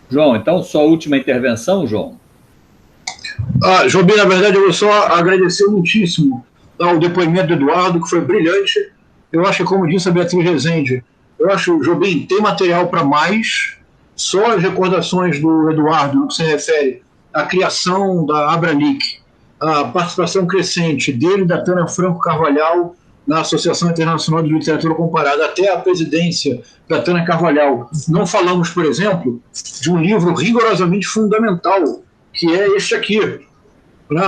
João, então, sua última intervenção, João? João, na verdade, eu vou só agradecer muitíssimo ao depoimento do Eduardo, que foi brilhante. Eu acho que, como disse a Beatriz Rezende, eu acho, Jobim, tem material para mais. Só as recordações do Eduardo, no que se refere à criação da Abralic, a participação crescente dele e da Tânia Franco Carvalhal na Associação Internacional de Literatura Comparada, até a presidência da Tânia Carvalhal. Não falamos, por exemplo, de um livro rigorosamente fundamental, que é este aqui, né?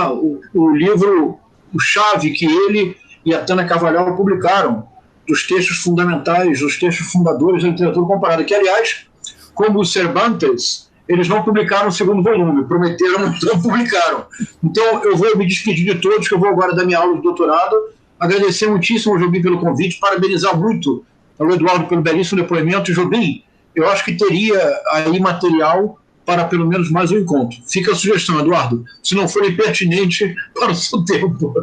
O livro, o chave que ele e a Tânia Carvalhal publicaram, dos textos fundamentais, dos textos fundadores da literatura comparada, que, aliás, como o Cervantes, eles não publicaram o segundo volume, prometeram, mas não publicaram. Então, eu vou me despedir de todos, que eu vou agora dar minha aula de doutorado. Agradecer muitíssimo ao Jobim pelo convite, parabenizar muito ao Eduardo pelo belíssimo depoimento. Jobim, eu acho que teria aí material para pelo menos mais um encontro. Fica a sugestão, Eduardo, se não for impertinente para o seu tempo.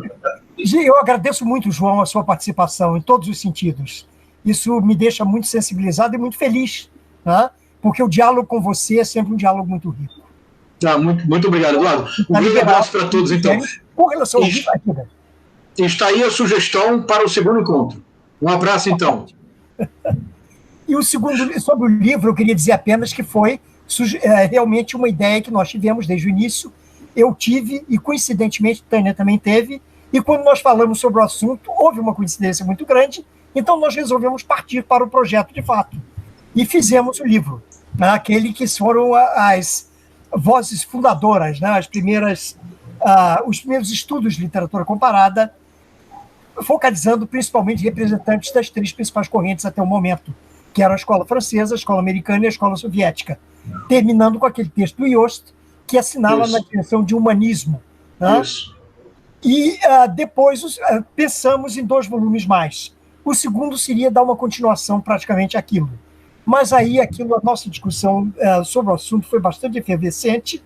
Eu agradeço muito, João, a sua participação em todos os sentidos. Isso me deixa muito sensibilizado e muito feliz, né? Porque o diálogo com você é sempre um diálogo muito rico. Tá, muito obrigado, Eduardo. Um grande abraço para todos, então. Com relação ao livro, está aí a sugestão para o segundo encontro. Um abraço, então. E o segundo, sobre o livro, eu queria dizer apenas que foi realmente uma ideia que nós tivemos desde o início. Eu tive, e coincidentemente Tânia também teve, e quando nós falamos sobre o assunto, houve uma coincidência muito grande, então nós resolvemos partir para o projeto de fato. E fizemos o livro, né, aquele que foram as vozes fundadoras, né, os primeiros estudos de literatura comparada, focalizando principalmente representantes das 3 principais correntes até o momento, que eram a escola francesa, a escola americana e a escola soviética, terminando com aquele texto do Yost, que assinala na direção de humanismo. Né? E depois pensamos em 2 volumes mais. O segundo seria dar uma continuação praticamente àquilo. Mas aí a nossa discussão sobre o assunto foi bastante efervescente,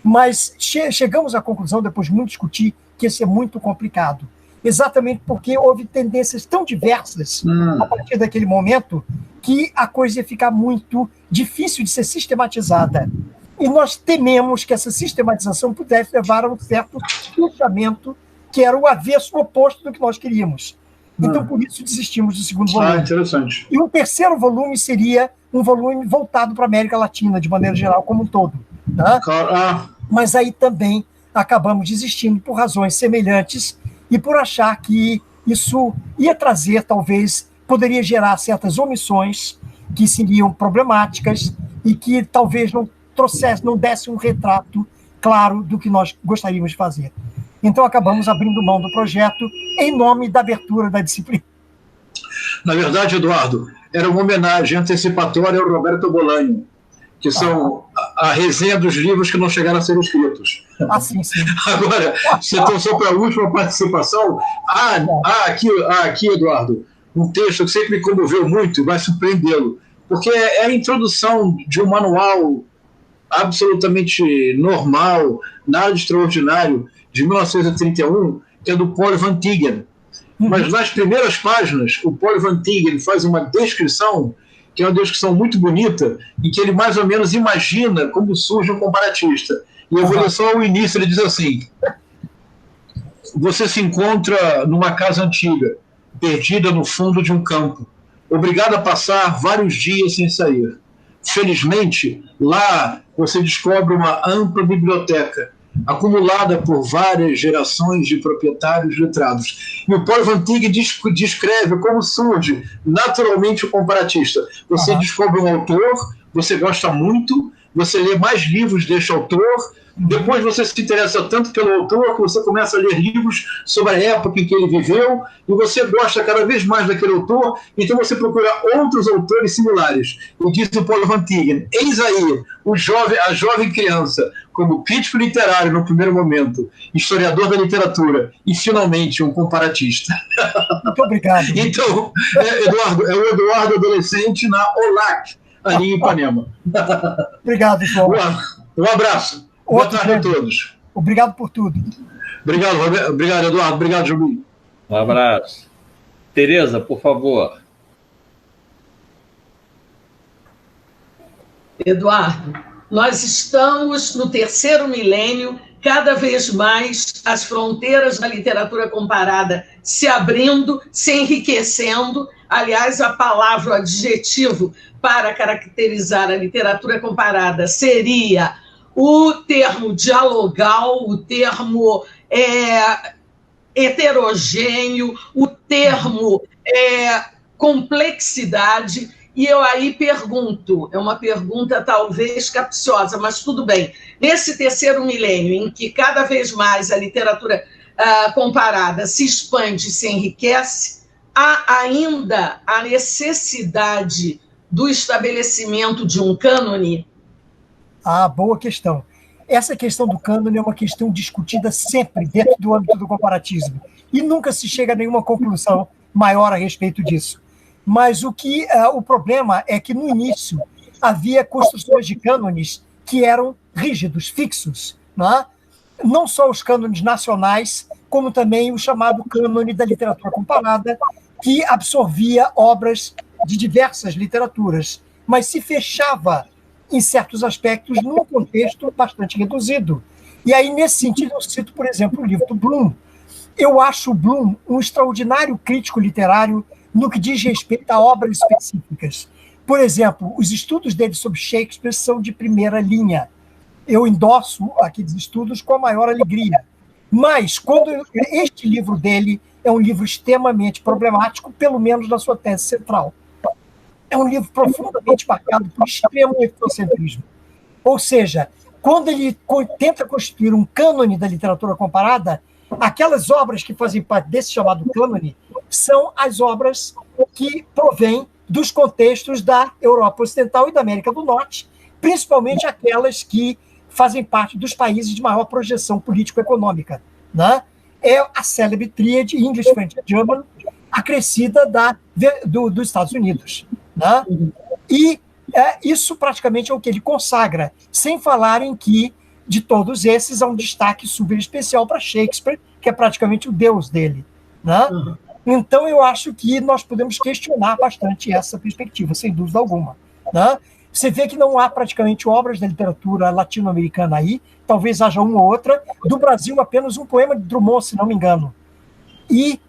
mas chegamos à conclusão, depois de muito discutir, que isso é muito complicado. Exatamente porque houve tendências tão diversas a partir daquele momento que a coisa ia ficar muito difícil de ser sistematizada. E nós tememos que essa sistematização pudesse levar a um certo fechamento que era o avesso, o oposto do que nós queríamos. Então, por isso, desistimos do segundo volume. Interessante. E um terceiro volume seria um volume voltado para a América Latina, de maneira geral, como um todo. Né? Mas aí também acabamos desistindo por razões semelhantes e por achar que isso ia trazer, talvez, poderia gerar certas omissões que seriam problemáticas e que talvez não desse um retrato claro do que nós gostaríamos de fazer. Então, acabamos abrindo mão do projeto em nome da abertura da disciplina. Na verdade, Eduardo, era uma homenagem antecipatória ao Roberto Bolanho, que são a resenha dos livros que não chegaram a ser escritos. Sim. Agora, então, só para a última participação, aqui, Eduardo, um texto que sempre me comoveu muito e vai surpreendê-lo, porque é a introdução de um manual absolutamente normal, nada de extraordinário, de 1931, que é do Paul Van Tighen. Mas nas primeiras páginas, o Paul Van Tighen faz uma descrição, que é uma descrição muito bonita, em que ele mais ou menos imagina como surge um comparatista. E eu vou ler só o início, ele diz assim: você se encontra numa casa antiga, perdida no fundo de um campo, obrigado a passar vários dias sem sair. Felizmente, lá você descobre uma ampla biblioteca, acumulada por várias gerações de proprietários letrados. E o Paul Van Tighen descreve como surge naturalmente o comparatista. Você descobre um autor, você gosta muito, você lê mais livros deste autor, depois você se interessa tanto pelo autor que você começa a ler livros sobre a época em que ele viveu e você gosta cada vez mais daquele autor, então você procura outros autores similares. E diz o Paul Van Tighen: eis aí a jovem criança, como crítico literário no primeiro momento, historiador da literatura e, finalmente, um comparatista. Muito obrigado. Então, Eduardo, é o Eduardo adolescente na OLAC, ali em Ipanema. Obrigado, João. Um abraço. Boa tarde a todos. Obrigado por tudo. Obrigado, Eduardo. Obrigado, Jobim. Um abraço. Tereza, por favor. Eduardo, nós estamos no 3º milênio, cada vez mais as fronteiras da literatura comparada se abrindo, se enriquecendo. Aliás, a palavra, o adjetivo para caracterizar a literatura comparada seria o termo dialogal, o termo heterogêneo, o termo complexidade, e eu aí pergunto, é uma pergunta talvez capciosa, mas tudo bem. Nesse terceiro milênio, em que cada vez mais a literatura comparada se expande e se enriquece, há ainda a necessidade do estabelecimento de um cânone? Boa questão. Essa questão do cânone é uma questão discutida sempre dentro do âmbito do comparatismo, e nunca se chega a nenhuma conclusão maior a respeito disso. Mas o problema é que, no início, havia construções de cânones que eram rígidos, fixos. Não só os cânones nacionais, como também o chamado cânone da literatura comparada, que absorvia obras de diversas literaturas, mas se fechava, em certos aspectos, num contexto bastante reduzido. E aí, nesse sentido, eu cito, por exemplo, o livro do Bloom. Eu acho o Bloom um extraordinário crítico literário no que diz respeito a obras específicas. Por exemplo, os estudos dele sobre Shakespeare são de primeira linha. Eu endosso aqueles estudos com a maior alegria. Mas, este livro dele é um livro extremamente problemático, pelo menos na sua tese central. É um livro profundamente marcado por extremo etnocentrismo. Ou seja, quando ele tenta constituir um cânone da literatura comparada, aquelas obras que fazem parte desse chamado cânone são as obras que provêm dos contextos da Europa Ocidental e da América do Norte, principalmente aquelas que fazem parte dos países de maior projeção político-econômica. É a célebre tríade English, French e German, acrescida dos Estados Unidos. E isso praticamente é o que ele consagra, sem falar em que, de todos esses, há um destaque super especial para Shakespeare, que é praticamente o deus dele. Então, eu acho que nós podemos questionar bastante essa perspectiva, sem dúvida alguma. Você vê que não há praticamente obras da literatura latino-americana aí, talvez haja uma ou outra, do Brasil apenas um poema de Drummond, se não me engano. E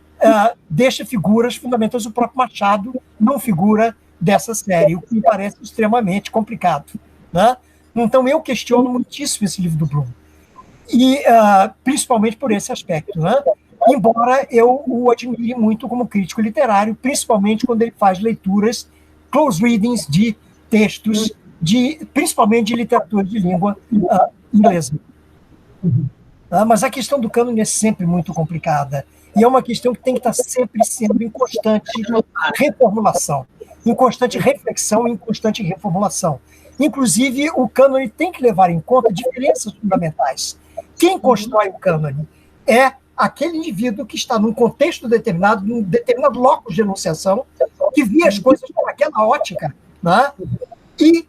deixa figuras fundamentais, o próprio Machado não figura dessa série, o que me parece extremamente complicado. Então, eu questiono muitíssimo esse livro do Bloom, e principalmente por esse aspecto. Embora eu o admire muito como crítico literário, principalmente quando ele faz leituras, close readings de textos, principalmente de literatura de língua inglesa. Mas a questão do cânone é sempre muito complicada, e é uma questão que tem que estar sempre sendo em constante reformulação, em constante reflexão e em constante reformulação. Inclusive, o cânone tem que levar em conta diferenças fundamentais. Quem constrói o cânone é aquele indivíduo que está num contexto determinado, num determinado locus de enunciação, que vê as coisas com aquela ótica, e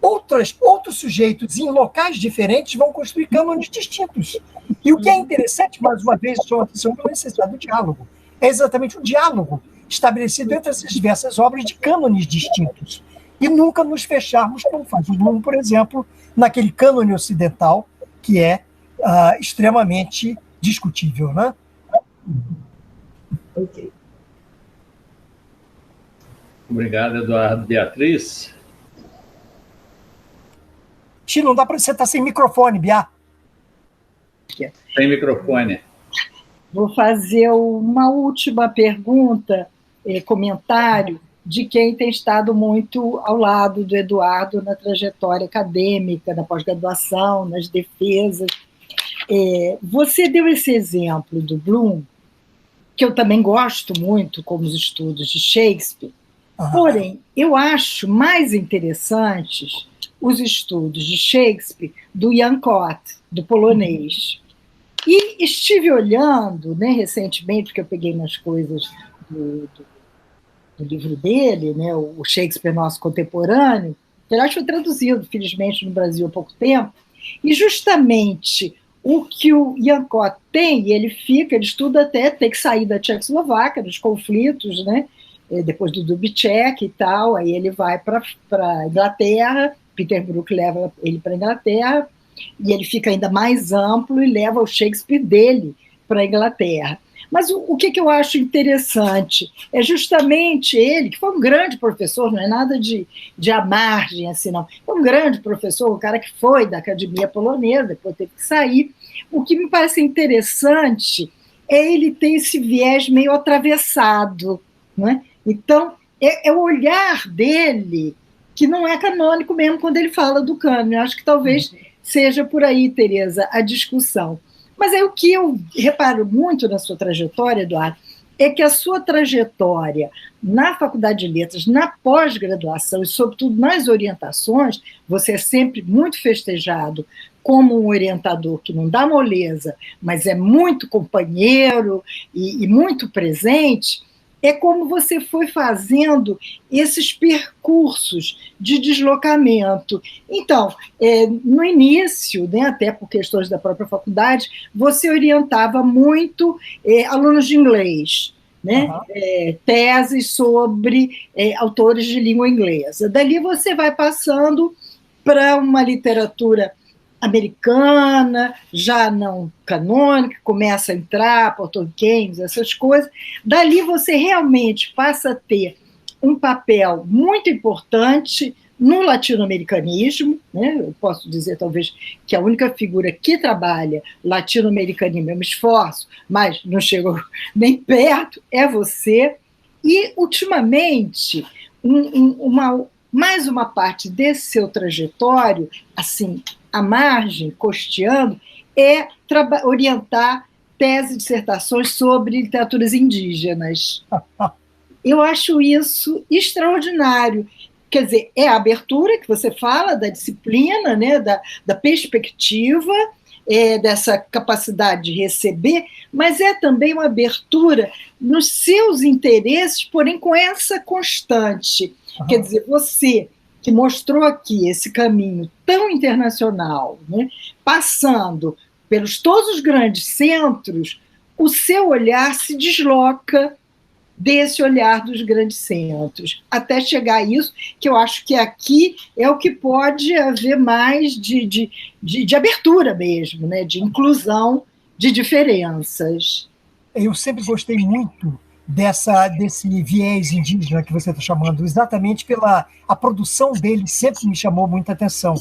outros sujeitos em locais diferentes vão construir cânones distintos. E o que é interessante, mais uma vez, chama a atenção pela necessidade do diálogo. É exatamente o diálogo estabelecido entre essas diversas obras de cânones distintos. E nunca nos fecharmos, como faz o Bloom, por exemplo, naquele cânone ocidental, que é extremamente discutível. Ok. Obrigado, Eduardo. Beatriz? Não dá para você estar sem microfone, Bia. Sem microfone. Vou fazer uma última pergunta, comentário, de quem tem estado muito ao lado do Eduardo na trajetória acadêmica, na pós-graduação, nas defesas. Você deu esse exemplo do Bloom, que eu também gosto muito, como os estudos de Shakespeare, porém, eu acho mais interessantes os estudos de Shakespeare do Jan Kott, do polonês. E estive olhando, recentemente, porque eu peguei umas coisas do livro dele, o Shakespeare Nosso Contemporâneo, que aliás foi traduzido, felizmente, no Brasil há pouco tempo, e justamente o que o Jan Kott tem, ele estuda até ter que sair da Tchecoslováquia, dos conflitos, depois do Dubček e tal, aí ele vai para a Inglaterra, Peter Brook leva ele para a Inglaterra, e ele fica ainda mais amplo e leva o Shakespeare dele para a Inglaterra. Mas o que eu acho interessante é justamente ele, que foi um grande professor, não é nada de à margem, assim, não. Foi um grande professor, um cara que foi da Academia Polonesa, depois teve que sair. O que me parece interessante ele tem esse viés meio atravessado, não é? Então, é o olhar dele que não é canônico mesmo quando ele fala do cânone. Eu acho que talvez seja por aí, Tereza, a discussão. Mas o que eu reparo muito na sua trajetória, Eduardo, é que a sua trajetória na Faculdade de Letras, na pós-graduação e, sobretudo, nas orientações, você é sempre muito festejado como um orientador que não dá moleza, mas é muito companheiro e muito presente. É como você foi fazendo esses percursos de deslocamento. Então, no início, né, até por questões da própria faculdade, você orientava muito alunos de inglês, né? Teses sobre autores de língua inglesa. Dali você vai passando para uma literatura americana, já não canônica, começa a entrar, português, essas coisas. Dali você realmente passa a ter um papel muito importante no latino-americanismo, né? Eu posso dizer, talvez, que a única figura que trabalha latino-americanismo, eu me esforço, mas não chego nem perto, é você. E, ultimamente, mais uma parte desse seu trajetório, assim, à margem, costeando, é orientar tese e dissertações sobre literaturas indígenas. Eu acho isso extraordinário. Quer dizer, é a abertura que você fala da disciplina, né, da perspectiva, dessa capacidade de receber, mas é também uma abertura nos seus interesses, porém com essa constante. Quer dizer, você que mostrou aqui esse caminho tão internacional, né, passando pelos todos os grandes centros, o seu olhar se desloca desse olhar dos grandes centros, até chegar a isso, que eu acho que aqui é o que pode haver mais de abertura mesmo, né, de inclusão de diferenças. Eu sempre gostei muito desse viés indígena que você está chamando, exatamente pela a produção dele sempre me chamou muita atenção.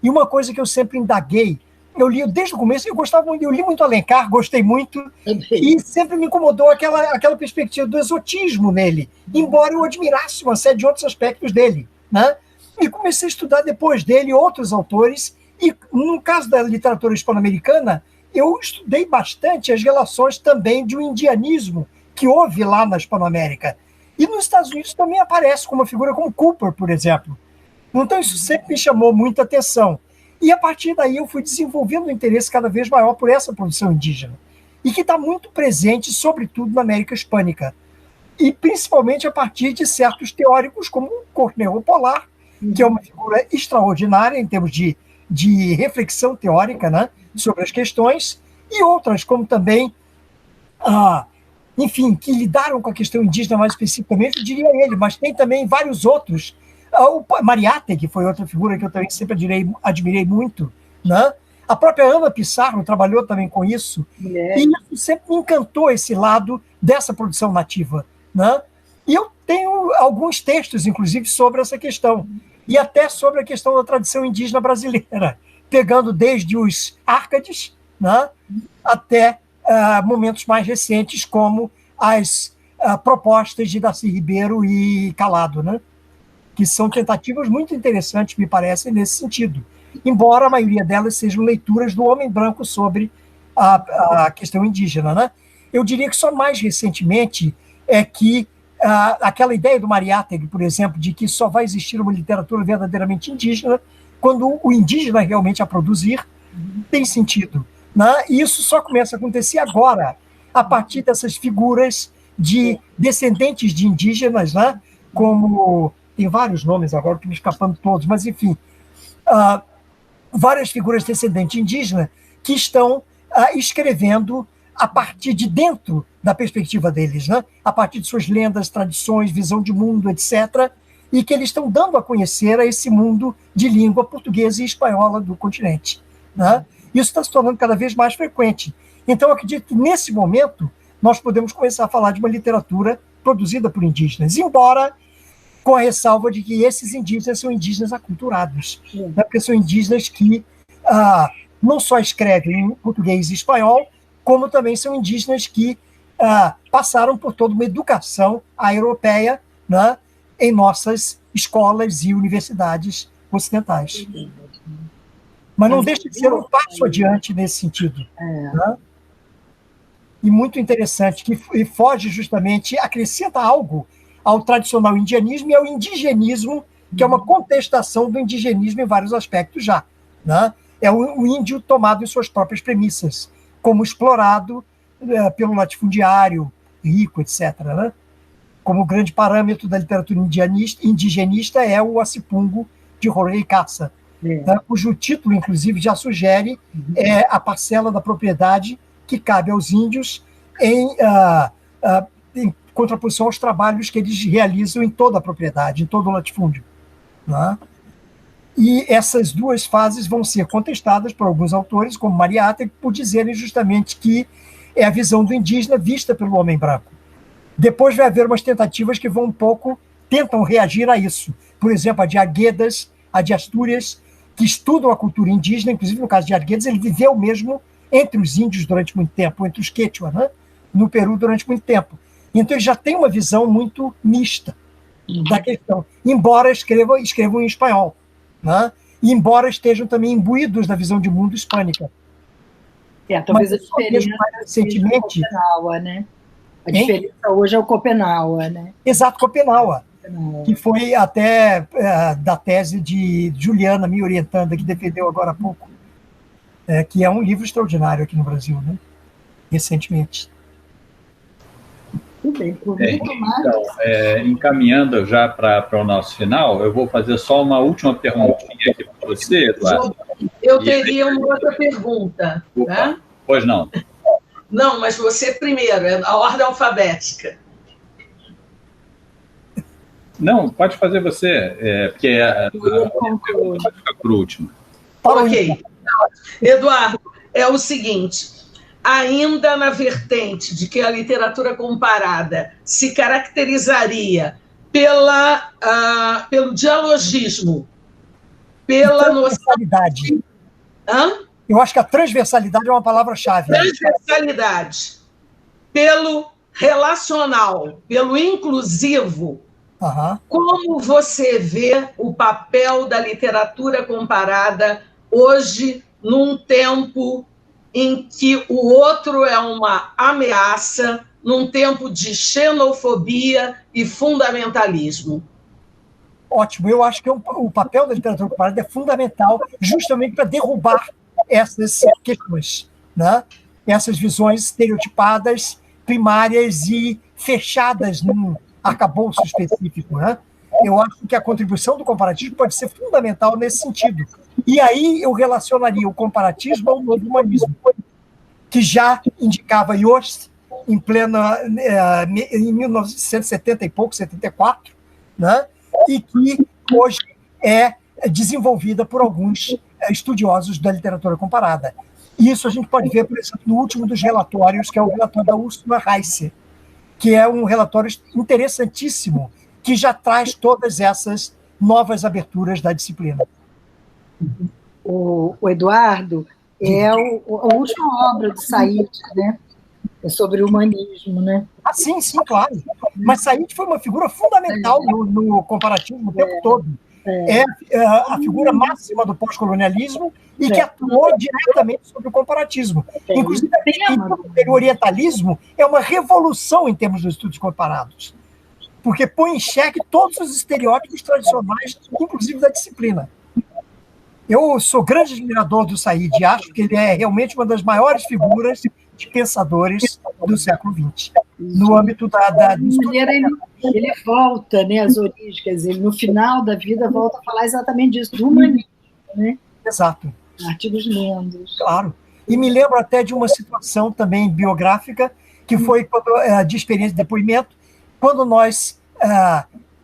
E uma coisa que eu sempre indaguei, eu li desde o começo, eu li muito Alencar, gostei muito, e sempre me incomodou aquela perspectiva do exotismo nele, embora eu admirasse uma série de outros aspectos dele, né? E comecei a estudar depois dele outros autores, e no caso da literatura hispano-americana, eu estudei bastante as relações também de um indianismo que houve lá na Hispanoamérica. E nos Estados Unidos também aparece com uma figura como Cooper, por exemplo. Então isso sempre me chamou muita atenção. E a partir daí eu fui desenvolvendo um interesse cada vez maior por essa produção indígena, e que está muito presente, sobretudo na América Hispânica, e principalmente a partir de certos teóricos como Cornel Polar, que é uma figura extraordinária em termos de reflexão teórica, né, sobre as questões, e outras como também, enfim, que lidaram com a questão indígena mais especificamente, eu diria ele, mas tem também vários outros. O Mariátegui foi outra figura que eu também sempre admirei muito, né? A própria Ana Pissarro trabalhou também com isso, e isso sempre me encantou, esse lado dessa produção nativa, né? E eu tenho alguns textos, inclusive, sobre essa questão, e até sobre a questão da tradição indígena brasileira, pegando desde os Árcades, né, até momentos mais recentes, como as propostas de Darcy Ribeiro e Calado, né? Que são tentativas muito interessantes, me parecem, nesse sentido. Embora a maioria delas sejam leituras do homem branco sobre a questão indígena, né? Eu diria que só mais recentemente é que aquela ideia do Mariátegui, por exemplo, de que só vai existir uma literatura verdadeiramente indígena quando o indígena realmente a produzir, tem sentido, né? E isso só começa a acontecer agora, a partir dessas figuras de descendentes de indígenas, né? Como... tem vários nomes agora, que me escapando todos, mas, enfim, várias figuras descendentes indígenas que estão escrevendo a partir de dentro da perspectiva deles, né? A partir de suas lendas, tradições, visão de mundo, etc., e que eles estão dando a conhecer a esse mundo de língua portuguesa e espanhola do continente, né? Isso está se tornando cada vez mais frequente. Então, eu acredito que, nesse momento, nós podemos começar a falar de uma literatura produzida por indígenas, embora com a ressalva de que esses indígenas são indígenas aculturados, né? Porque são indígenas que não só escrevem em português e espanhol, como também são indígenas que passaram por toda uma educação europeia, né, em nossas escolas e universidades ocidentais. Mas não deixa de ser um passo adiante nesse sentido. Né? E muito interessante, que foge justamente, acrescenta algo ao tradicional indianismo e ao indigenismo, que é uma contestação do indigenismo em vários aspectos já. Né? É o índio tomado em suas próprias premissas, como explorado pelo latifundiário rico, etc. Né? Como o grande parâmetro da literatura indigenista é o Acipungo, de Jorge Caça, cujo título, inclusive, já sugere a parcela da propriedade que cabe aos índios em contraposição aos trabalhos que eles realizam em toda a propriedade, em todo o latifúndio. Né? E essas duas fases vão ser contestadas por alguns autores, como Mariátegui, por dizerem justamente que é a visão do indígena vista pelo homem branco. Depois vai haver umas tentativas que vão tentam reagir a isso. Por exemplo, a de Arguedas, a de Astúrias, que estudam a cultura indígena, inclusive no caso de Arguedas, ele viveu mesmo entre os índios durante muito tempo, entre os Quechua, né? No Peru durante muito tempo. Então ele já tem uma visão muito mista da questão, embora escrevam em espanhol, né? E embora estejam também imbuídos da visão de mundo hispânica. Talvez a diferença recentemente, né? A diferença hoje é o Copenhague, né? Exato, Copenhague, que foi até da tese de Juliana me orientando, que defendeu agora há pouco, que é um livro extraordinário aqui no Brasil, né? Recentemente. Tudo bem, então, encaminhando já para o nosso final, eu vou fazer só uma última perguntinha aqui para você, Eduardo. Eu teria uma outra pergunta. Né? Pois não. Não, mas você primeiro, é a ordem alfabética. Não, pode fazer você, porque pode ficar por último. Ok. Eduardo, é o seguinte, ainda na vertente de que a literatura comparada se caracterizaria pelo dialogismo, pela transversalidade. Eu acho que a transversalidade é uma palavra-chave. Transversalidade, pelo relacional, pelo inclusivo. Como você vê o papel da literatura comparada hoje, num tempo em que o outro é uma ameaça, num tempo de xenofobia e fundamentalismo? Ótimo, eu acho que o papel da literatura comparada é fundamental justamente para derrubar essas questões, né? Essas visões estereotipadas, primárias e fechadas num arcabouço específico, né? Eu acho que a contribuição do comparatismo pode ser fundamental nesse sentido. E aí eu relacionaria o comparatismo ao novo humanismo, que já indicava Jost em 1970 e pouco, 74, né? E que hoje é desenvolvida por alguns estudiosos da literatura comparada. Isso a gente pode ver, por exemplo, no último dos relatórios, que é o relatório da Ursula Reisser, que é um relatório interessantíssimo, que já traz todas essas novas aberturas da disciplina. O Eduardo é a última obra do Said, né? É sobre o humanismo, né? Sim, claro. Mas Said foi uma figura fundamental no comparativismo o tempo todo. É a figura máxima do pós-colonialismo e que atuou diretamente sobre o comparatismo. Inclusive, o orientalismo é uma revolução em termos dos estudos comparados, porque põe em xeque todos os estereótipos tradicionais, inclusive da disciplina. Eu sou grande admirador do Said e acho que ele é realmente uma das maiores figuras de pensadores do século XX, no âmbito do estudo. Ele volta, né, às origens, quer dizer, no final da vida volta a falar exatamente disso, do humanismo, né? Exato. Artigos lindos. Claro. E me lembro até de uma situação também biográfica, que foi de experiência de depoimento, quando nós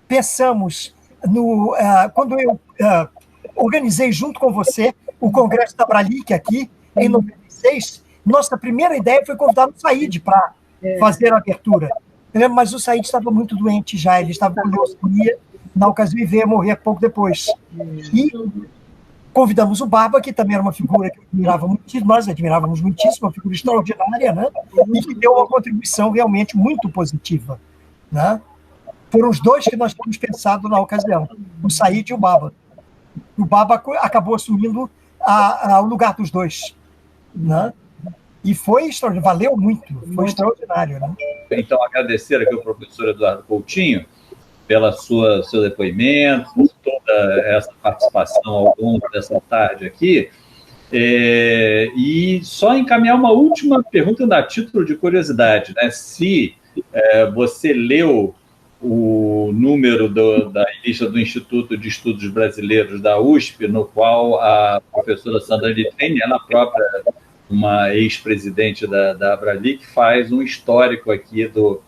pensamos quando eu organizei junto com você o Congresso da Bralic aqui, em 96, nossa primeira ideia foi convidar o Said para fazer a abertura. Mas o Said estava muito doente já, ele estava com leucemia na ocasião e veio morrer pouco depois. E convidamos o Barba, que também era uma figura que nós admirávamos muitíssimo, uma figura extraordinária, né? E que deu uma contribuição realmente muito positiva, né? Foram os dois que nós tínhamos pensado na ocasião, o Said e o Barba. O Barba acabou assumindo o lugar dos dois, né? E foi extraordinário, valeu muito, foi extraordinário, né? Então, agradecer aqui ao professor Eduardo Coutinho pela seu depoimento, por toda essa participação ao longo dessa tarde aqui. E só encaminhar uma última pergunta a título de curiosidade, né? Se você leu o número da revista do Instituto de Estudos Brasileiros da USP, no qual a professora Sandra Litreni, ela própria, uma ex-presidente da Abrali, que faz um histórico aqui do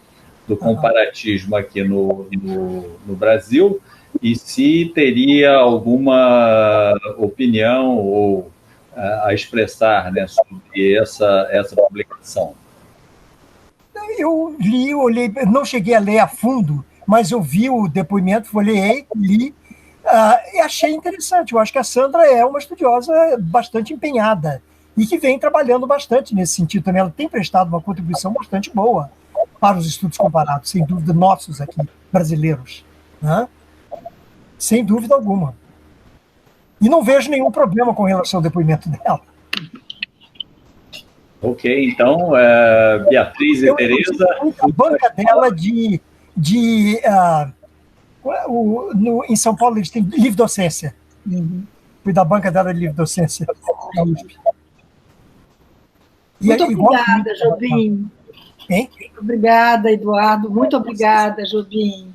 comparatismo aqui no Brasil, e se teria alguma opinião ou a expressar, né, sobre essa publicação. Eu olhei, não cheguei a ler a fundo, mas eu vi o depoimento, li, e achei interessante. Eu acho que a Sandra é uma estudiosa bastante empenhada e que vem trabalhando bastante nesse sentido também. Ela tem prestado uma contribuição bastante boa para os estudos comparados, sem dúvida, nossos aqui, brasileiros, né? Sem dúvida alguma. E não vejo nenhum problema com relação ao depoimento dela. Ok, então, Beatriz e Tereza... A banca dela em São Paulo eles têm livre docência. Fui da banca dela de livre docência. Muito obrigada, Jobim. Hein? Obrigada, Eduardo. Muito obrigada, Jobim.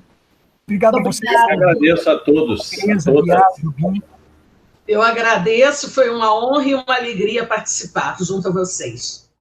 Obrigado a vocês. Agradeço a todos. Eu agradeço, foi uma honra e uma alegria participar junto a vocês.